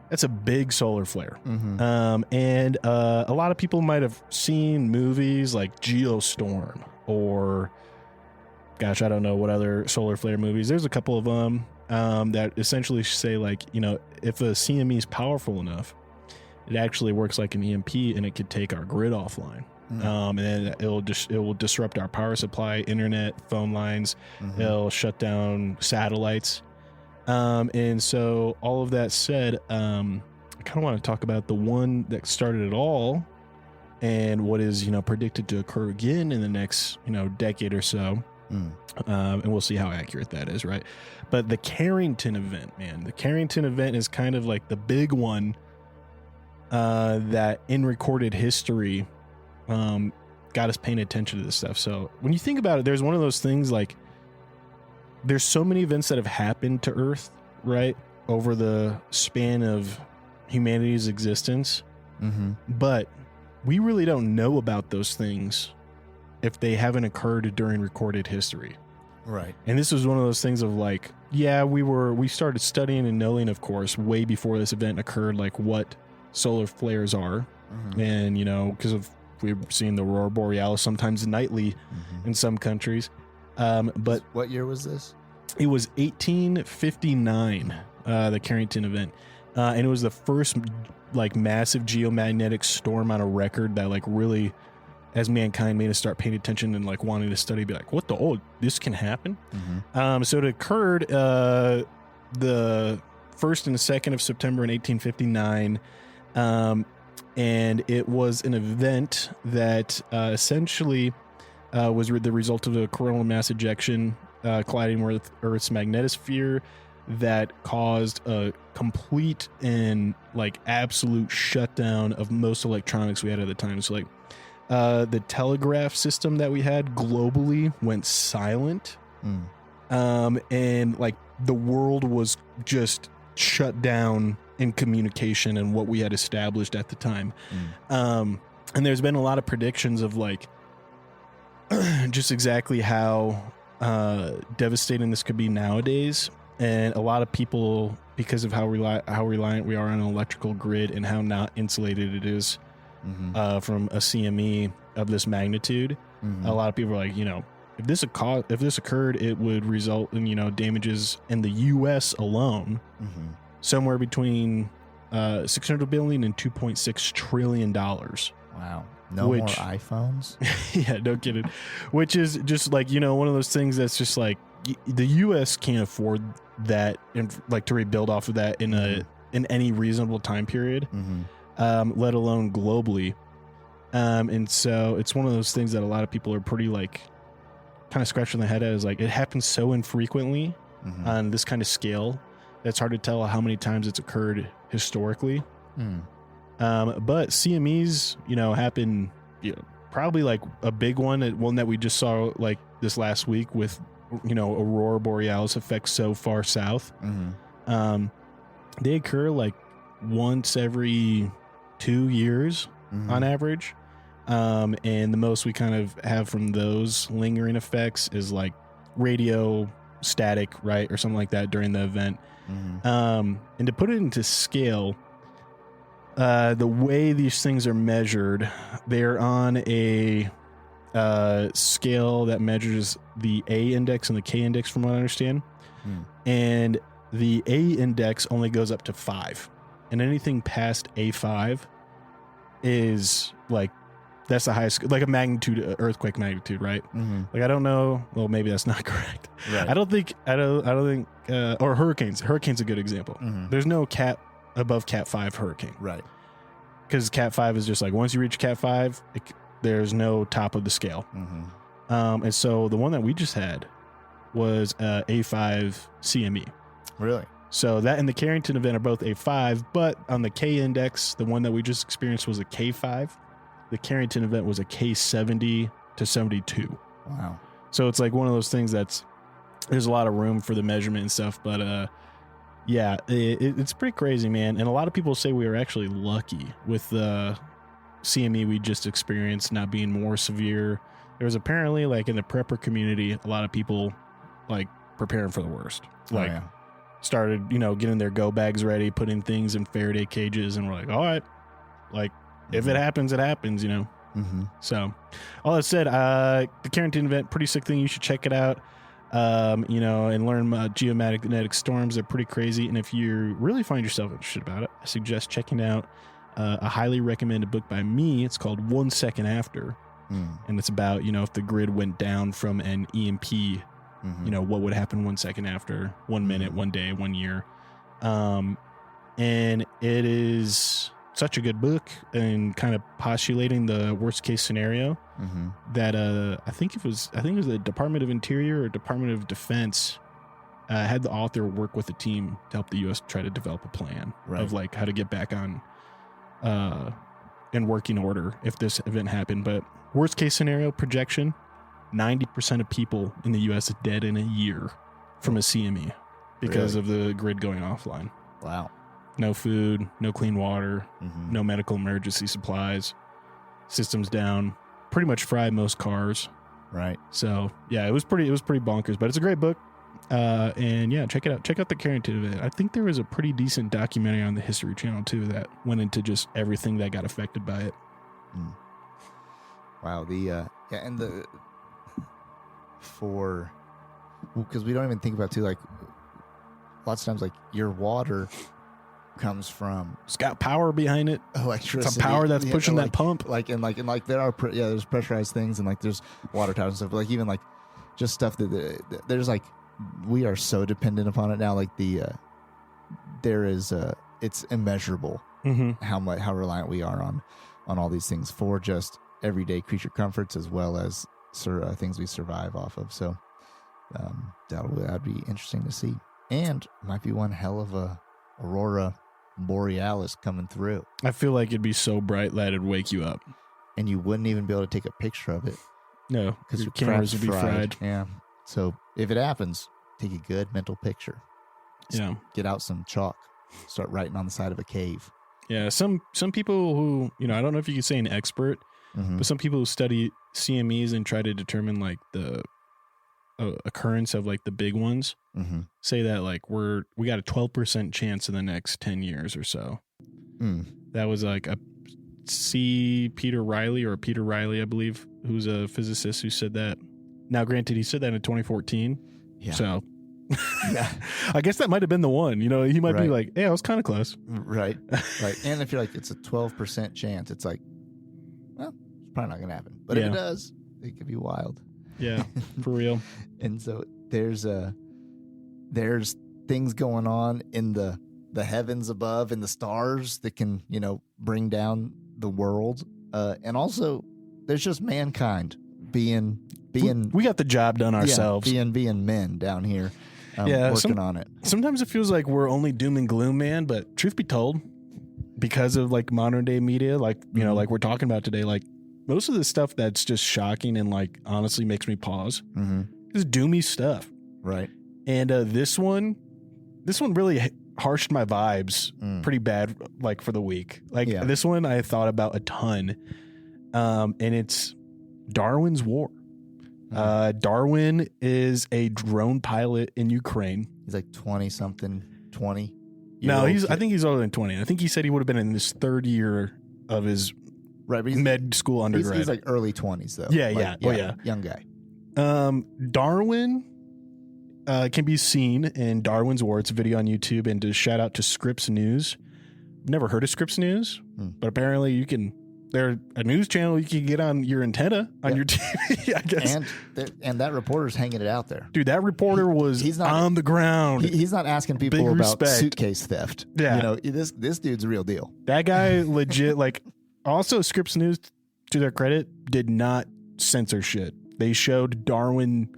that's a big solar flare. And a lot of people might have seen movies like Geostorm or gosh, I don't know what other solar flare movies. There's a couple of them that essentially say, like, you know, if a CME is powerful enough, it actually works like an EMP and it could take our grid offline. And then it will disrupt our power supply, internet, phone lines. It'll shut down satellites. And so all of that said, I kind of want to talk about the one that started it all and what is, you know, predicted to occur again in the next, you know, decade or so. And we'll see how accurate that is, right? But the Carrington event, man, the Carrington event is kind of like the big one that in recorded history got us paying attention to this stuff. So when you think about it, there's one of those things, like, there's so many events that have happened to Earth, right, over the span of humanity's existence. But we really don't know about those things if they haven't occurred during recorded history. Right. And this was one of those things of, like, yeah, we started studying and knowing, of course, way before this event occurred, like what solar flares are. And, you know, because of we've seen the aurora borealis sometimes nightly in some countries. But what year was this? It was 1859, the Carrington event. And it was the first, like, massive geomagnetic storm on a record that, like, really, as mankind, made us start paying attention and, like, wanting to study, be like, what the, oh, this can happen? So it occurred the 1st and the 2nd of September in 1859. And it was an event that essentially was the result of a coronal mass ejection colliding with Earth's magnetosphere that caused a complete and, like, absolute shutdown of most electronics we had at the time. So, like, the telegraph system that we had globally went silent. And, like, the world was just shut down in communication and what we had established at the time. And there's been a lot of predictions of, like, just exactly how devastating this could be nowadays. And a lot of people, because of how reliant we are on an electrical grid and how not insulated it is from a CME of this magnitude, a lot of people are like, you know, if this occurred, it would result in, you know, damages in the U.S. alone, somewhere between $600 billion and $2.6 trillion. Wow. No more iPhones? Yeah, no kidding. Which is just, like, you know, one of those things that's just like the U.S. can't afford that, and, like, to rebuild off of that in any reasonable time period, let alone globally. And so it's one of those things that a lot of people are pretty, like, kind of scratching their head at, is like, it happens so infrequently on this kind of scale that's hard to tell how many times it's occurred historically. But CMEs, you know, happen, you know, probably, like, a big one that we just saw, like, this last week with, you know, aurora borealis effects so far south. They occur, like, once every 2 years on average. And the most we kind of have from those lingering effects is, like, radio static, right, or something like that during the event. And to put it into scale, the way these things are measured, they're on a scale that measures the A index and the K index, from what I understand. And the A index only goes up to 5, and anything past A5 is, like, that's the highest, like, a magnitude, earthquake magnitude, right? Like, I don't know. Well, maybe that's not correct. Right. I don't think, or hurricanes. Hurricane's a good example. There's no above Cat 5 hurricane. Right. Because Cat 5 is just like, once you reach Cat 5, there's no top of the scale. And so the one that we just had was A5 CME. Really? So that and the Carrington event are both A5, but on the K index, the one that we just experienced was a K5. The Carrington event was a K70 to 72. Wow. So it's like one of those things there's a lot of room for the measurement and stuff, but yeah, it's pretty crazy, man. And a lot of people say we were actually lucky with the CME we just experienced not being more severe. There was apparently, like, in the prepper community, a lot of people, like, preparing for the worst. Like, started, you know, getting their go bags ready, putting things in Faraday cages, and we're like, all right, like, if it happens, it happens, you know. So all that said, the Carrington event, pretty sick thing. You should check it out. And learn geomagnetic storms. They're pretty crazy. And if you really find yourself interested about it, I suggest checking out a highly recommended book by me. It's called 1 Second After. And it's about, if the grid went down from an EMP, what would happen 1 second after, 1 minute, 1 day, 1 year. And it is such a good book and kind of postulating the worst case scenario that I think it was the Department of Interior or Department of Defense had the author work with a team to help the U.S. try to develop a plan of like how to get back on in working order if this event happened. But worst case scenario projection, 90% of people in the U.S. are dead in a year from a CME because of the grid going offline. Wow. No food, no clean water, no medical emergency supplies, systems down, pretty much fried most cars. Right. So yeah, it was pretty bonkers, but it's a great book. And yeah, check it out. Check out the Carrington event. I think there was a pretty decent documentary on the History Channel too that went into just everything that got affected by it. Wow. Because we don't even think about too, like lots of times, like your water comes from, it's got power behind it, electricity. It's a power that's pushing that pump. There are there's pressurized things and like there's water towers and stuff. But like even like just stuff that there's like we are so dependent upon it now. Like it's immeasurable how reliant we are on all these things for just everyday creature comforts as well as things we survive off of. So that'd be interesting to see, and might be one hell of a aurora borealis coming through. I feel like it'd be so bright that it'd wake you up, and you wouldn't even be able to take a picture of it. No, because your cameras would be fried. Yeah. So if it happens, take a good mental picture. Yeah. Get out some chalk. Start writing on the side of a cave. Yeah. Some people who, I don't know if you could say an expert, but some people who study CMEs and try to determine like the occurrence of like the big ones say that like we got a 12% chance in the next 10 years or so. That was like a Peter Riley, I believe, who's a physicist who said that. Now, granted, he said that in 2014. Yeah. So yeah, I guess that might have been the one. He might be like, "Yeah, I was kind of close." Right. And if you're like, it's a 12% chance, it's like, well, it's probably not going to happen. But if it does, it could be wild. Yeah, for real. And so there's things going on in the heavens above and the stars that can, bring down the world. And also there's just mankind being we got the job done ourselves. Being men down here working on it. Sometimes it feels like we're only doom and gloom, man, but truth be told, because of like modern day media, like, like we're talking about today, like most of the stuff that's just shocking and like honestly makes me pause is doomy stuff. Right. And this one really harshed my vibes pretty bad, like for the week. Like this one I thought about a ton. And it's Darwin's War. Darwin is a drone pilot in Ukraine. He's like 20-something, 20. No, I think he's older than 20. I think he said he would have been in his third year of his med school undergrad. He's like early 20s, though. Yeah. Young guy. Darwin can be seen in Darwin's War. It's a video on YouTube, and to shout out to Scripps News. I've never heard of Scripps News, but apparently you can. They're a news channel you can get on your antenna on your TV, I guess. And that reporter's hanging it out there. Dude, that reporter he's not on the ground. He's not asking people about suitcase theft. Yeah. This dude's a real deal. That guy legit, like, also Scripps News, to their credit, did not censor shit. They showed Darwin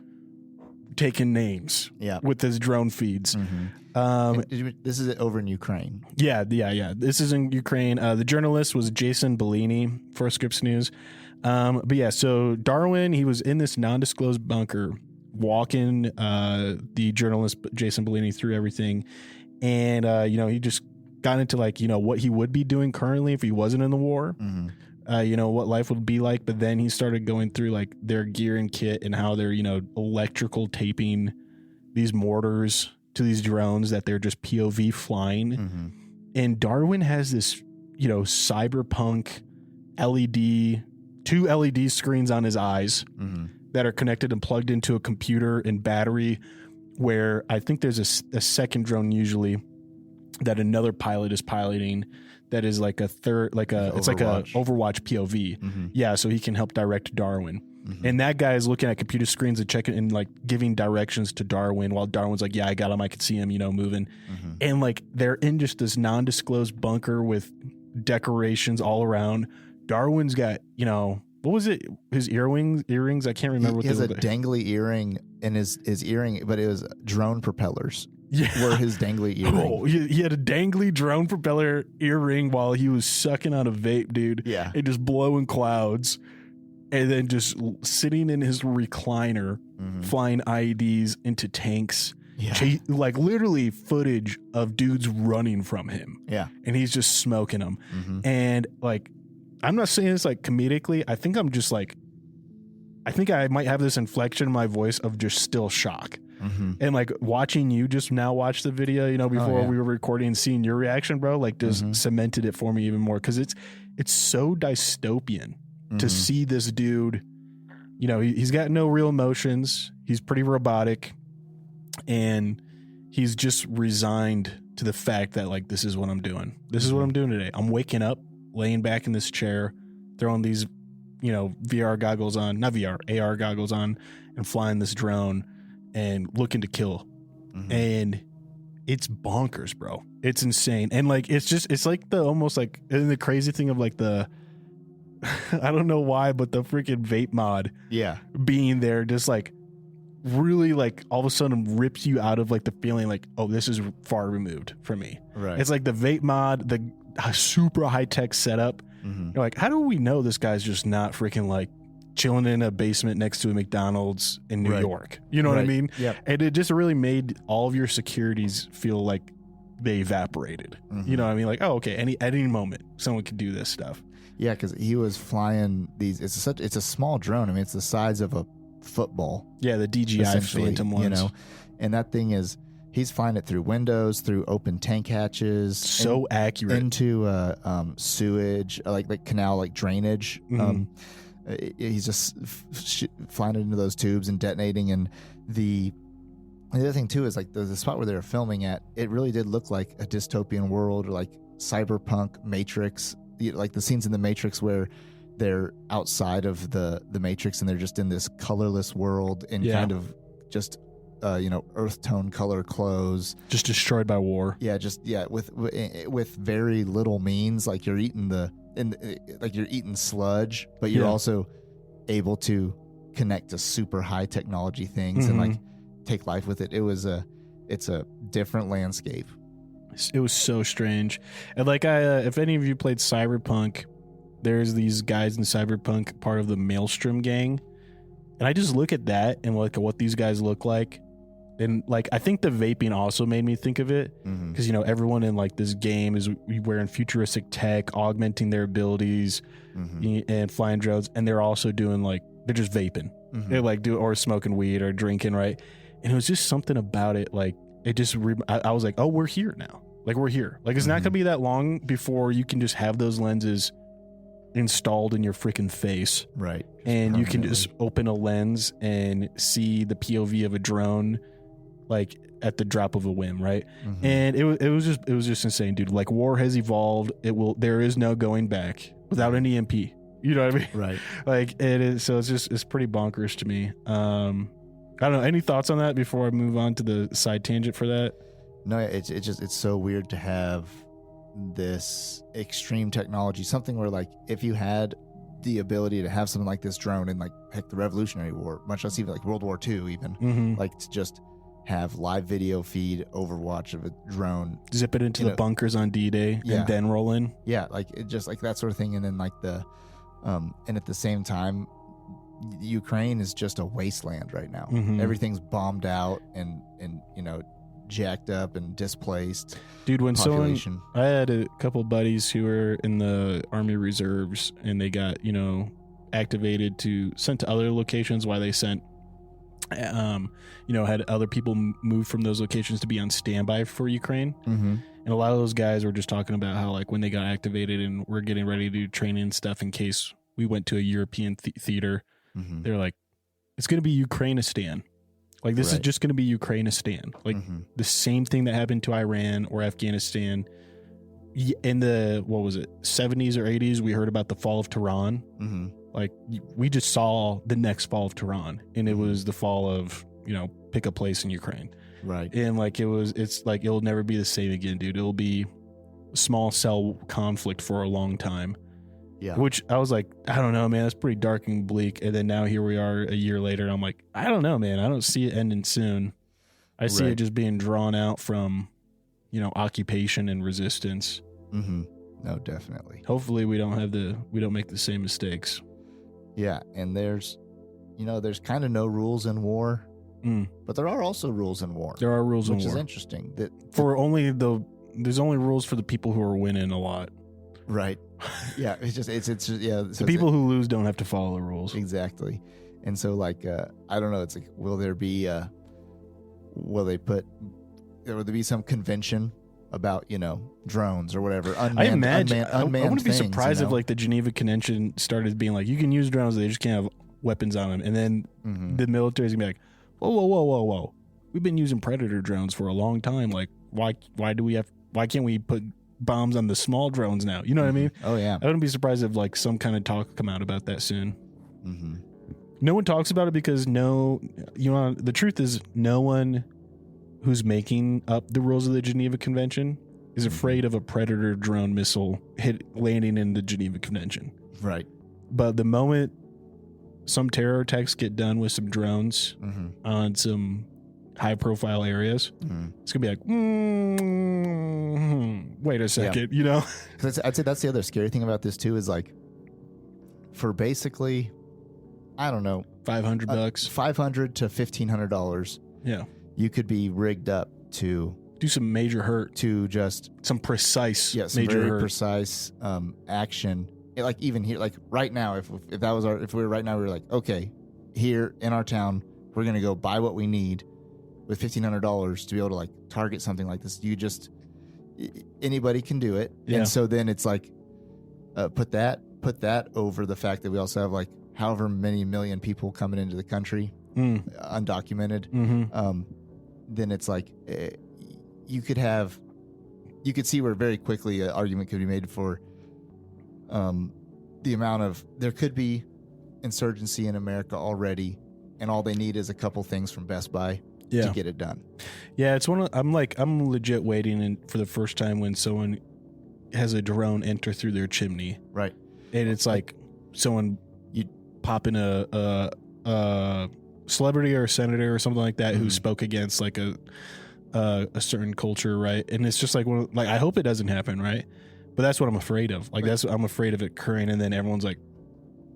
taking names with his drone feeds. This is over in Ukraine. Yeah. This is in Ukraine. The journalist was Jason Bellini for Scripps News. So Darwin, he was in this non-disclosed bunker walking the journalist Jason Bellini through everything. And, he just got into like, what he would be doing currently if he wasn't in the war. What life would be like. But then he started going through like their gear and kit and how they're, electrical taping these mortars to these drones that they're just POV flying. And Darwin has this, cyberpunk LED 2 LED screens on his eyes that are connected and plugged into a computer and battery, where I think there's a second drone usually that another pilot is piloting that is like a third, it's like a Overwatch POV. Yeah, so he can help direct Darwin. And that guy is looking at computer screens and checking and like giving directions to Darwin while Darwin's like, yeah, I got him. I can see him, moving. And like they're in just this non-disclosed bunker with decorations all around. Darwin's got, what was it? His earrings? I can't remember. He has a dangly earring in his earring, but it was drone propellers. Yeah. Were his dangly earring. Oh, he had a dangly drone propeller earring while he was sucking on a vape, dude. Yeah. And just blowing clouds. And then just sitting in his recliner, flying IEDs into tanks. Yeah. Like literally footage of dudes running from him. Yeah. And he's just smoking them. And like, I'm not saying this like comedically. I think I'm just like, I think I might have this inflection in my voice of just still shock. And like watching you just now watch the video, before we were recording and seeing your reaction, bro, like just cemented it for me even more. Cause it's so dystopian to see this dude, he's got no real emotions. He's pretty robotic and he's just resigned to the fact that like, this is what I'm doing. This is what I'm doing today. I'm waking up, laying back in this chair, throwing these, VR goggles on, not VR, AR goggles on, and flying this drone and looking to kill. And it's bonkers, bro. It's insane. And like, it's like almost like, and the crazy thing of like I don't know why, but the freaking vape mod being there just like really like all of a sudden rips you out of like the feeling like, oh, this is far removed from me. Right. It's like the vape mod, the super high tech setup. You're like, how do we know this guy's just not freaking like chilling in a basement next to a McDonald's in New York? You know what I mean? Yeah. And it just really made all of your securities feel like they evaporated. You know what I mean? Like, oh, okay, at any moment someone could do this stuff. Yeah, because he was flying these. It's a small drone. I mean, it's the size of a football. Yeah, the DJI Phantom ones. And that thing is, he's flying it through windows, through open tank hatches, so accurate into sewage, like canal, like drainage. He's just flying it into those tubes and detonating. And the other thing too is like the spot where they were filming at. It really did look like a dystopian world, or like cyberpunk Matrix. Like the scenes in the Matrix where they're outside of the Matrix and they're just in this colorless world in kind of just earth tone color clothes, just destroyed by war. With very little means. Like you're eating you're eating sludge, but you're also able to connect to super high technology things and like take life with it. It's a different landscape. It was so strange. And like if any of you played Cyberpunk, there's these guys in Cyberpunk, part of the Maelstrom gang, and I just look at that and like what these guys look like, and like I think the vaping also made me think of it, because everyone in like this game is wearing futuristic tech, augmenting their abilities and flying drones, and they're also doing like they're just vaping, they're like or smoking weed or drinking, right? And it was just something about it, like it just I was like, oh, we're here now. Like we're here. Like it's not gonna be that long before you can just have those lenses installed in your freaking face, right? And you can just open a lens and see the POV of a drone, like at the drop of a whim, right? And it was just insane, dude. Like war has evolved. There is no going back without an EMP. You know what I mean? Right. Like it is. So it's pretty bonkers to me. I don't know. Any thoughts on that before I move on to the side tangent for that? No, it's so weird to have this extreme technology, something where like if you had the ability to have something like this drone in like heck the Revolutionary War, much less even like World War II, even like to just have live video feed Overwatch of a drone, zip it into the bunkers on D-Day and then roll in. Yeah, like it just like that sort of thing. And then like and at the same time, Ukraine is just a wasteland right now. Everything's bombed out and jacked up and displaced. Dude, when I had a couple buddies who were in the Army Reserves and they got activated sent to other locations, while they sent had other people move from those locations to be on standby for Ukraine. And a lot of those guys were just talking about how like when they got activated and we're getting ready to do training and stuff in case we went to a European theater. Mm-hmm. They're like, it's going to be Ukrainistan. Like, this is just going to be Ukrainistan. Like, the same thing that happened to Iran or Afghanistan. In the, what was it, 70s or 80s, we heard about the fall of Tehran. Mm-hmm. Like, we just saw the next fall of Tehran, and it was the fall of, pick a place in Ukraine. Right. And like, it's like, it'll never be the same again, dude. It'll be small cell conflict for a long time. Yeah. Which I was like, I don't know, man, that's pretty dark and bleak. And then now here we are a year later, and I'm like, I don't know, man. I don't see it ending soon. I see it just being drawn out from, occupation and resistance. Mm-hmm. No, definitely. Hopefully we don't make the same mistakes. Yeah. And there's kind of no rules in war, but there are also rules in war. There are rules in war. Which is interesting. There's only rules for the people who are winning a lot. Right. Yeah. It's just. So the people who lose don't have to follow the rules. Exactly. And so, like, I don't know. It's like, will there be some convention about, drones or whatever? I imagine. I wouldn't be things, surprised if like the Geneva Convention started being like, you can use drones, they just can't have weapons on them, and then the military's gonna be like, whoa, we've been using Predator drones for a long time. Like, why can't we put bombs on the small drones now? You know what I mean? Oh yeah. I wouldn't be surprised if like some kind of talk come out about that soon. Mm-hmm. No one talks about it because the truth is no one who's making up the rules of the Geneva Convention is afraid of a Predator drone missile landing in the Geneva Convention. Right. But the moment some terror attacks get done with some drones on some high-profile areas, it's going to be like, wait a second, Because I'd say that's the other scary thing about this, too, is like, for basically, I don't know, $500, $500 to $1,500. Yeah. You could be rigged up to do some major hurt, to just some precise, major very precise action. Like even here, like right now, if we were right now, we were like, okay, here in our town, we're gonna go buy what we need with $1,500 to be able to like target something like this. Anybody can do it, and so then it's like, put that over the fact that we also have like however many million people coming into the country, undocumented. Then it's like you could see where very quickly an argument could be made for the amount of, there could be insurgency in America already, and all they need is a couple things from Best Buy to get it done. Yeah, it's I'm legit waiting for the first time when someone has a drone enter through their chimney. Right. And it's like someone, you pop in a celebrity or a senator or something like that who spoke against like a certain culture, right? And it's just like, I hope it doesn't happen, right? But that's what I'm afraid of. Like, that's what I'm afraid of it occurring, and then everyone's like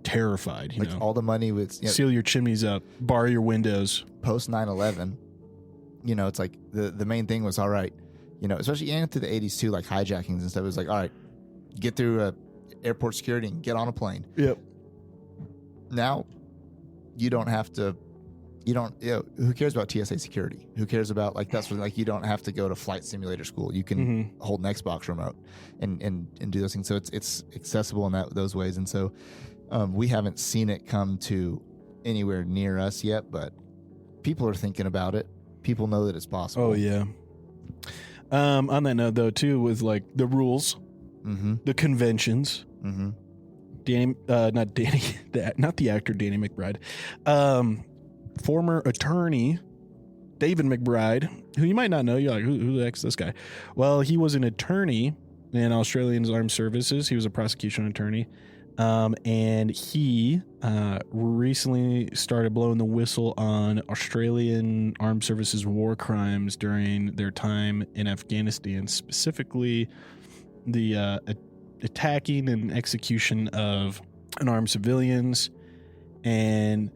terrified. You know, all the money with seal your chimneys up, bar your windows. Post 9/11, it's like the main thing was, all right, especially into the 80s too, like hijackings and stuff. It was like, all right, get through airport security and get on a plane. Yep. Now, you don't have to. Who cares about TSA security? Who cares about that's what, you don't have to go to flight simulator school. You can hold an Xbox remote and do those things. So it's accessible in those ways. And so we haven't seen it come to anywhere near us yet, but people are thinking about it. People know that it's possible. Oh yeah. On that note though, too, with the rules, the conventions, not the actor Danny McBride, former attorney David McBride, who you might not know. You're like, who the heck's this guy? Well, he was an attorney in Australia's armed services. He was a prosecution attorney, and he recently started blowing the whistle on Australian armed services war crimes during their time in Afghanistan, specifically the attacking and execution of unarmed civilians. And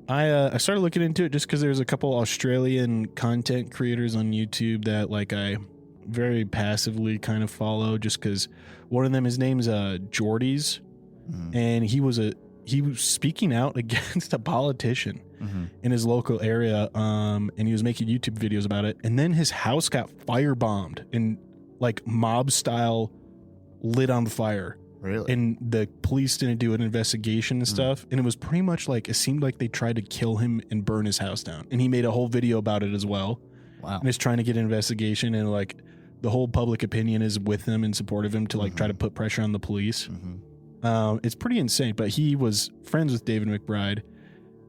I started looking into it just because there's a couple Australian content creators on YouTube that I very passively kind of follow, just because one of them, his name's Geordies, and he was speaking out against a politician in his local area, and he was making YouTube videos about it, and then his house got firebombed and mob style lit on fire. Really? And the police didn't do an investigation and stuff. And it was pretty much like, it seemed like they tried to kill him and burn his house down. And he made a whole video about it as well. Wow. And is trying to get an investigation, and like the whole public opinion is with him and support of him to like try to put pressure on the police. It's pretty insane, but he was friends with David McBride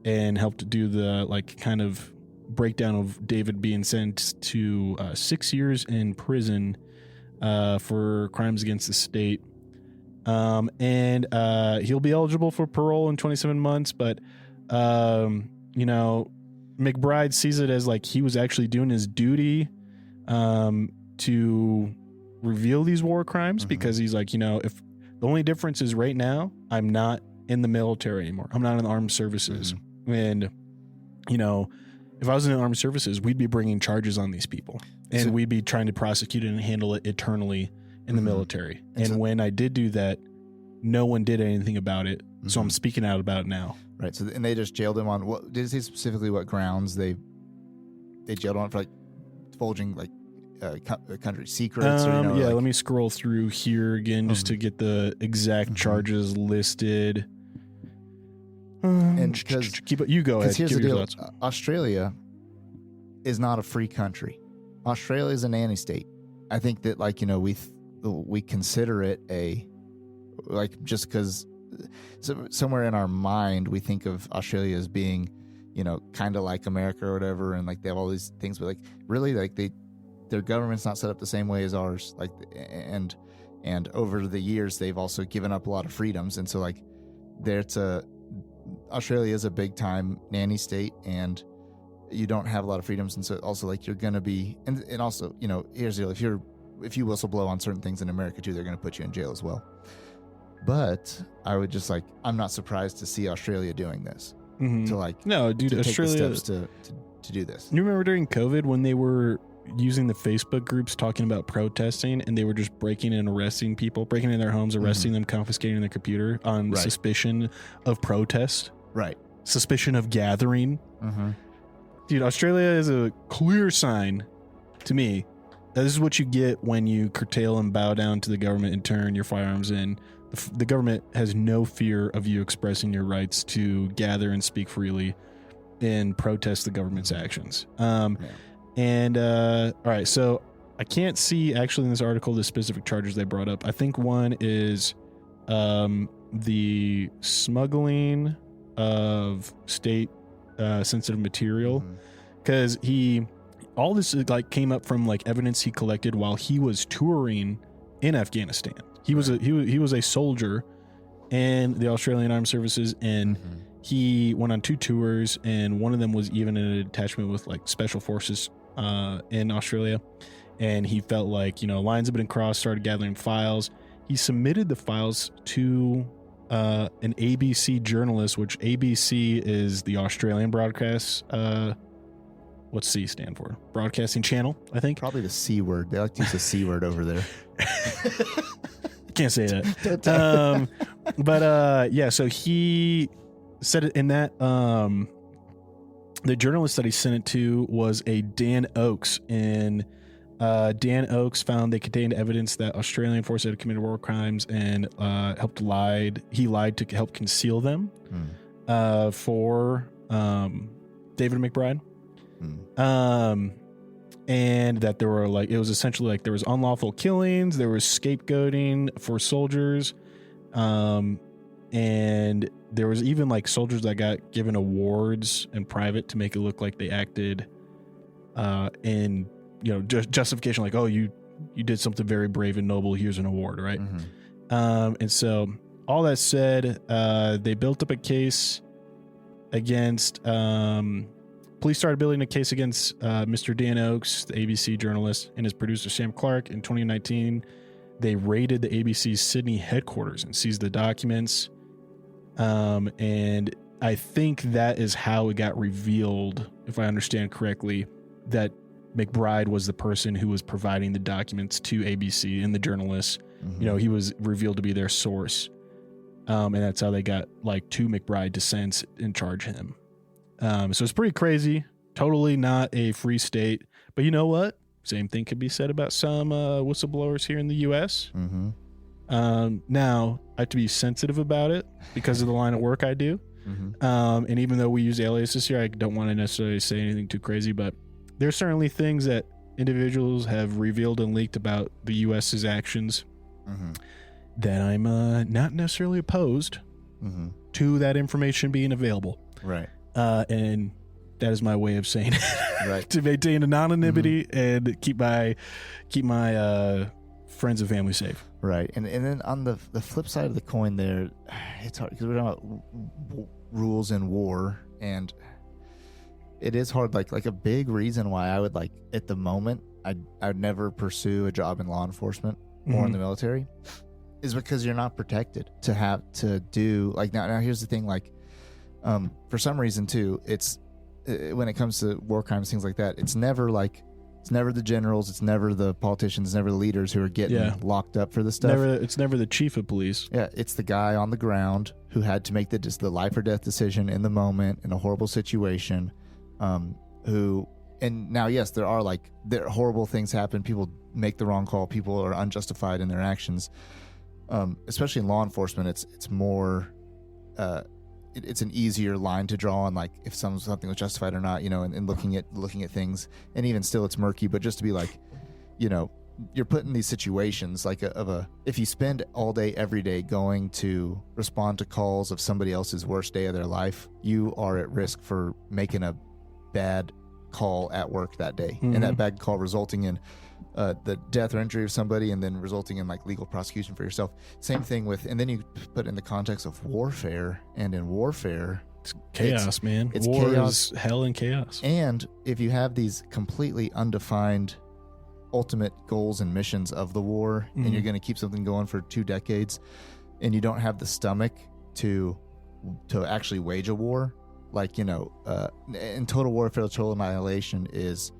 and helped do the like kind of breakdown of David being sentenced to 6 years in prison for crimes against the state. And he'll be eligible for parole in 27 months, but you know, McBride sees it as like he was actually doing his duty to reveal these war crimes, because he's like, you know, if the only difference is right now I'm not in the military anymore, I'm not in the armed services, and you know, if I was in the armed services, we'd be bringing charges on these people, and we'd be trying to prosecute it and handle it eternally in the military. And when I did do that, no one did anything about it. So I'm speaking out about it now. Right. So, and they just jailed him on what? Did it say specifically what grounds they jailed him on, for like divulging like country secrets? Or, you know, yeah. like, Let me scroll through here again just to get the exact charges listed. And because you go ahead. Here's the deal: Australia is not a free country. Australia is a nanny state. I think that, like, you know, we consider it a, like, just because somewhere in our mind we think of Australia as being, you know, kind of like America or whatever, and like they have all these things, but like really, like their government's not set up the same way as ours. Like, and over the years they've also given up a lot of freedoms, and so like Australia is a big time nanny state, and you don't have a lot of freedoms, and so also like you're gonna be, and also, you know, here's the deal: if you whistleblow on certain things in America too, they're gonna put you in jail as well. But I would just like, I'm not surprised to see Australia doing this. To like, no, dude, to Australia take the steps to do this. You remember during COVID when they were using the Facebook groups talking about protesting, and they were just breaking and arresting people, breaking in their homes, arresting them, confiscating their computer on suspicion of protest, suspicion of gathering. Dude, Australia is a clear sign to me that this is what you get when you curtail and bow down to the government and turn your firearms in. The government has no fear of you expressing your rights to gather and speak freely and protest the government's actions. And all right, so I can't see actually in this article the specific charges they brought up. I think one is the smuggling of state sensitive material, because all this like came up from like evidence he collected while he was touring in Afghanistan. He was a soldier in the Australian Armed Services, and he went on 2 tours, and one of them was even in a detachment with like special forces in Australia. And he felt like, you know, lines have been crossed, started gathering files. He submitted the files to an ABC journalist, which ABC is the Australian broadcast. What's C stand for? Broadcasting channel, I think. Probably the C word. They like to use the C word over there. Can't say that. But yeah, so he said it in that the journalist that he sent it to was a Dan Oakes, and Dan Oakes found they contained evidence that Australian forces had committed war crimes and he lied to help conceal them for David McBride. And that there were like, it was essentially like there was unlawful killings, there was scapegoating for soldiers, and there was even like soldiers that got given awards in private to make it look like they acted in, you know, justification, like, oh, you did something very brave and noble, here's an award, right? And so all that said, they built up a case against police started building a case against Mr. Dan Oakes, the ABC journalist, and his producer Sam Clark. In 2019, they raided the ABC's Sydney headquarters and seized the documents. And I think that is how it got revealed, if I understand correctly, that McBride was the person who was providing the documents to ABC and the journalists. You know, he was revealed to be their source. And that's how they got like 2 McBride descents and charge him. So it's pretty crazy. Totally not a free state. But you know what? Same thing could be said about some whistleblowers here in the U.S. Now I have to be sensitive about it because of the line of work I do. Mm-hmm. And even though we use aliases here, I don't want to necessarily say anything too crazy, but there's certainly things that individuals have revealed and leaked about the U.S.'s actions that I'm not necessarily opposed to that information being available. Right. And that is my way of saying it. Right. To maintain anonymity and keep my friends and family safe. Right. And then on the flip side of the coin there, it's hard because we're talking about rules in war, and it is hard. Like a big reason why I would at the moment, I'd never pursue a job in law enforcement or in the military is because you're not protected to have to do now here's the thing, for some reason too, it's when it comes to war crimes, things like that, it's never the generals, it's never the politicians, it's never the leaders who are getting locked up for this stuff. It's never the chief of police. Yeah, it's the guy on the ground who had to make the life or death decision in the moment in a horrible situation. And now, yes, there are horrible things happen. People make the wrong call. People are unjustified in their actions. Especially in law enforcement, it's more. It's an easier line to draw on, if something was justified or not, and looking at things, and even still it's murky. But just to be you're put in these situations if you spend all day every day going to respond to calls of somebody else's worst day of their life, you are at risk for making a bad call at work that day, and that bad call resulting in the death or injury of somebody, and then resulting in legal prosecution for yourself. Same thing and then you put in the context of warfare, and in warfare, it's chaos, man. It's war chaos, is hell and chaos. And if you have these completely undefined ultimate goals and missions of the war, and you're going to keep something going for 2 decades, and you don't have the stomach to actually wage a war, in total warfare, total annihilation is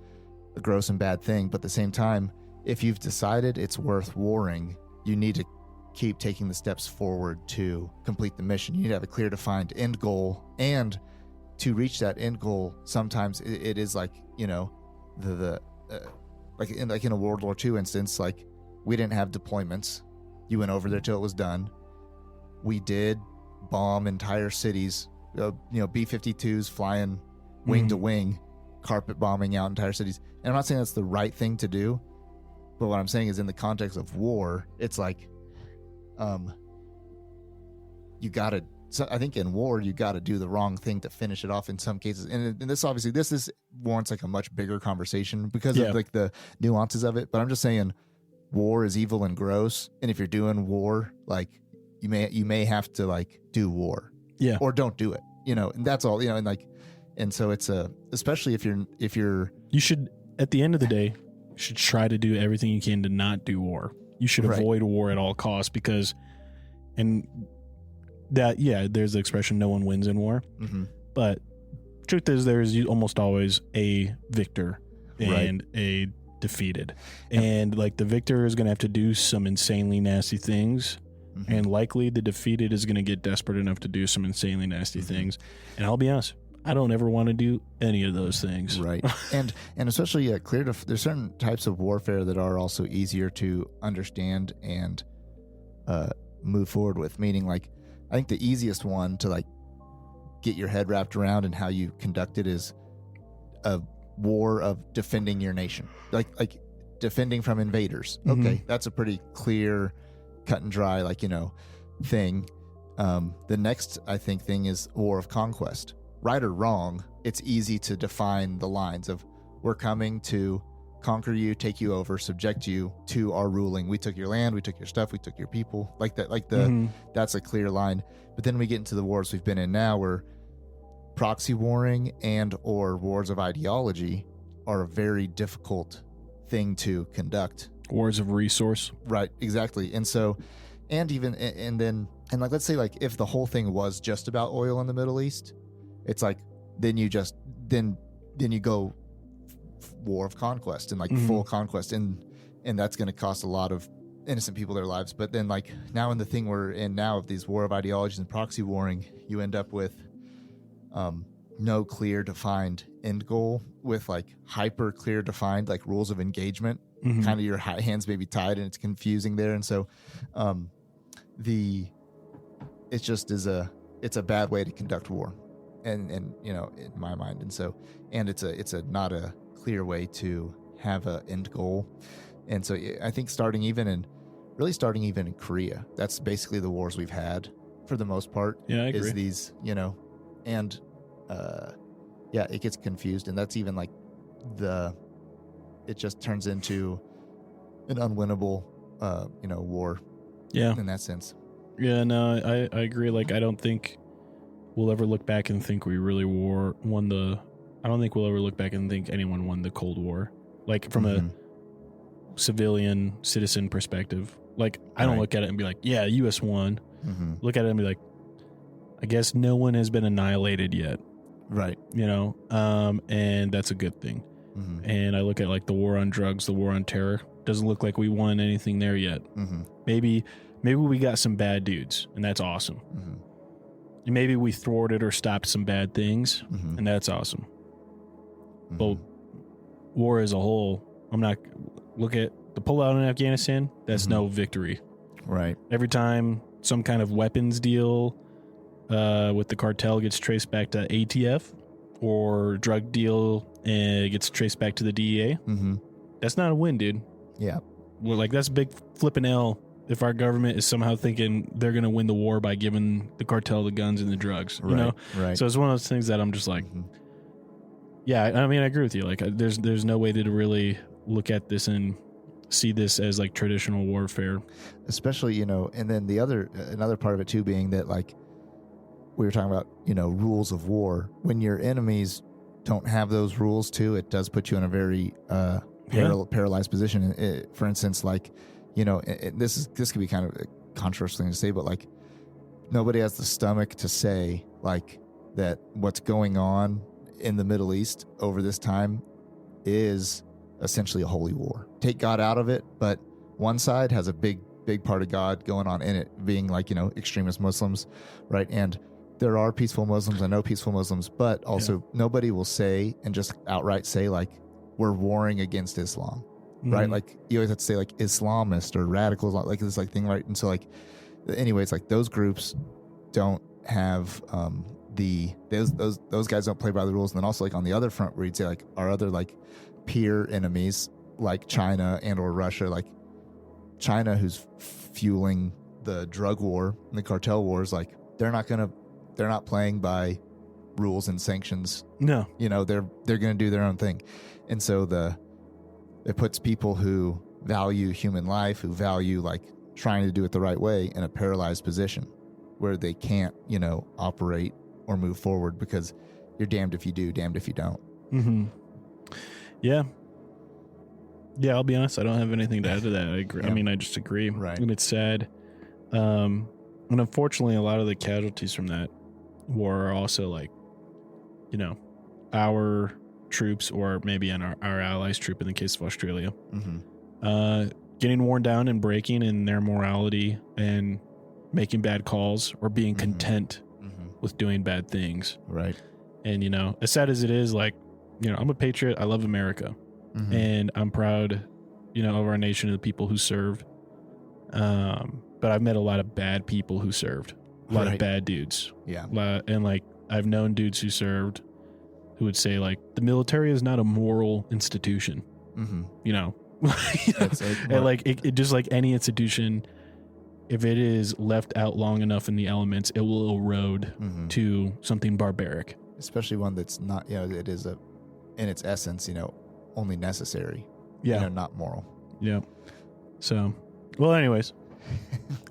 a gross and bad thing. But at the same time, if you've decided it's worth warring, you need to keep taking the steps forward to complete the mission. You need to have a clear, defined end goal, and to reach that end goal, sometimes it is in a World War II instance, we didn't have deployments. You went over there till it was done. We did bomb entire cities. B-52s flying wing to wing, carpet bombing out entire cities. And I'm not saying that's the right thing to do, but what I'm saying is in the context of war, it's you gotta. So I think in war, you gotta do the wrong thing to finish it off in some cases. And this warrants a much bigger conversation because of the nuances of it. But I'm just saying, war is evil and gross. And if you're doing war, you may have to do war. Yeah. Or don't do it, and that's all, and so it's especially if you're you should, at the end of the day, should try to do everything you can to not do war. You should avoid war at all costs because, there's the expression, no one wins in war. But truth is, there's almost always a victor and a defeated. And the victor is going to have to do some insanely nasty things. And likely the defeated is going to get desperate enough to do some insanely nasty things. And I'll be honest, I don't ever want to do any of those things. Right. and especially there's certain types of warfare that are also easier to understand and move forward with. Meaning, I think the easiest one to get your head wrapped around and how you conduct it is a war of defending your nation, like defending from invaders. Okay, that's a pretty clear, cut and dry, thing. The next, I think, thing is war of conquest. Right or wrong, it's easy to define the lines of, we're coming to conquer you, take you over, subject you to our ruling. We took your land, we took your stuff, we took your people. That's a clear line. But then we get into the wars we've been in now, where proxy warring and or wars of ideology are a very difficult thing to conduct. Wars of resource. Right, exactly. And so, let's say if the whole thing was just about oil in the Middle East, it's then you go war of conquest and full conquest, and that's going to cost a lot of innocent people their lives. But then now in the thing we're in now of these war of ideologies and proxy warring, you end up with no clear defined end goal, with hyper clear defined rules of engagement. Kind of your hands may be tied and it's confusing there. And so it just is it's a bad way to conduct war, and in my mind, and it's a not a clear way to have an end goal, and so I think starting even in Korea, that's basically the wars we've had for the most part. Yeah, I agree. Is these and it gets confused, and that's even like it just turns into an unwinnable war. Yeah, in that sense. Yeah, no, I agree. Like, I don't think we'll ever look back and think we really won the. I don't think we'll ever look back and think anyone won the Cold War, like from a civilian citizen perspective. Like, I don't look at it and be like, yeah, U.S. won. Look at it and be like, I guess no one has been annihilated yet. Right. And that's a good thing. And I look at like the war on drugs, the war on terror. Doesn't look like we won anything there yet. Maybe we got some bad dudes, and that's awesome. Maybe we thwarted or stopped some bad things, and that's awesome. But war as a whole, look at the pullout in Afghanistan, that's no victory. Right. Every time some kind of weapons deal with the cartel gets traced back to ATF, or drug deal gets traced back to the DEA, that's not a win, dude. Yeah. Well, like, that's a big flipping L if our government is somehow thinking they're going to win the war by giving the cartel the guns and the drugs, Right. So it's one of those things that I'm just like, yeah, I mean, I agree with you. Like, there's no way to really look at this and see this as like traditional warfare. Especially, and then another part of it too being that, like, we were talking about, rules of war. When your enemies don't have those rules too, it does put you in a very paralyzed position. For instance, like, this could be kind of a controversial thing to say, but like, nobody has the stomach to say like that what's going on in the Middle East over this time is essentially a holy war. Take God out of it, but one side has a big part of God going on in it, being like, extremist Muslims, right? And there are peaceful Muslims and no peaceful Muslims, but also nobody will say and just outright say like, we're warring against Islam, right? Like, you always have to say like Islamist or radical Islam, like this like thing, right? And so like, anyways, like those groups don't have those guys don't play by the rules. And then also like on the other front where you'd say like our other like peer enemies like China and or Russia, like China, who's fueling the drug war and the cartel wars, like they're not playing by rules and sanctions. No, they're going to do their own thing. And so it puts people who value human life, who value like trying to do it the right way, in a paralyzed position where they can't, operate or move forward, because you're damned if you do, damned if you don't. Yeah. Yeah, I'll be honest, I don't have anything to add to that. I agree. Yeah. I mean, I just agree. Right. And it's sad. And unfortunately, a lot of the casualties from that war are also like, our troops, or maybe our allies' troop in the case of Australia, getting worn down and breaking in their morality and making bad calls, or being content with doing bad things. Right. And, as sad as it is, like, I'm a patriot. I love America. And I'm proud, of our nation and the people who served. But I've met a lot of bad people who served. A lot of bad dudes. Yeah. And like, I've known dudes who served who would say like, the military is not a moral institution. And like, it just like any institution, if it is left out long enough in the elements, it will erode to something barbaric. Especially one that's not, it is in its essence, only necessary. Yeah. Not moral. Yeah. So, well, anyways,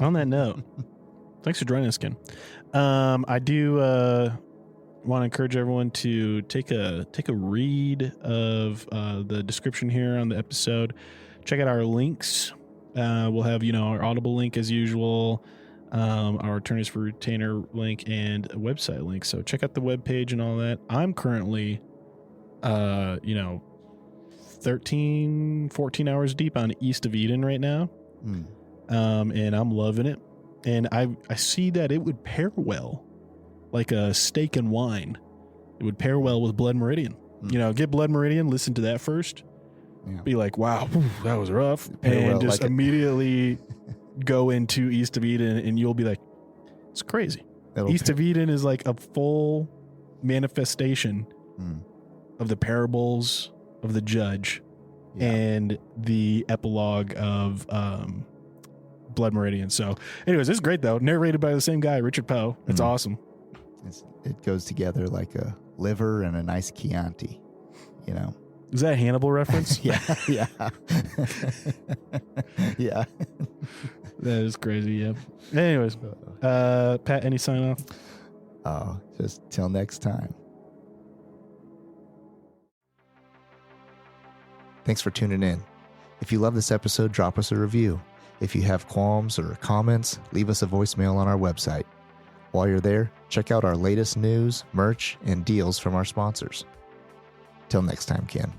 on that note, thanks for joining us, Ken. I do want to encourage everyone to take a read of the description here on the episode. Check out our links. We'll have, our Audible link as usual, our Attorneys for Retainer link, and a website link. So check out the webpage and all that. I'm currently, 13, 14 hours deep on East of Eden right now. And I'm loving it. And I see that it would pair well, like a steak and wine. It would pair well with Blood Meridian. Get Blood Meridian, listen to that first. Yeah. Be like, wow, that was rough. And just immediately go into East of Eden and you'll be like, it's crazy. East of Eden is like a full manifestation of the parables of the judge and the epilogue of Blood Meridian. So anyways, it's great though. Narrated by the same guy, Richard Poe. It's awesome. It goes together like a liver and a nice Chianti, you know. Is that a Hannibal reference? Yeah. Yeah. That is crazy, yeah. Anyways, Pat, any sign off? Oh, just till next time. Thanks for tuning in. If you love this episode, drop us a review. If you have qualms or comments, leave us a voicemail on our website. While you're there, check out our latest news, merch, and deals from our sponsors. Till next time, Ken.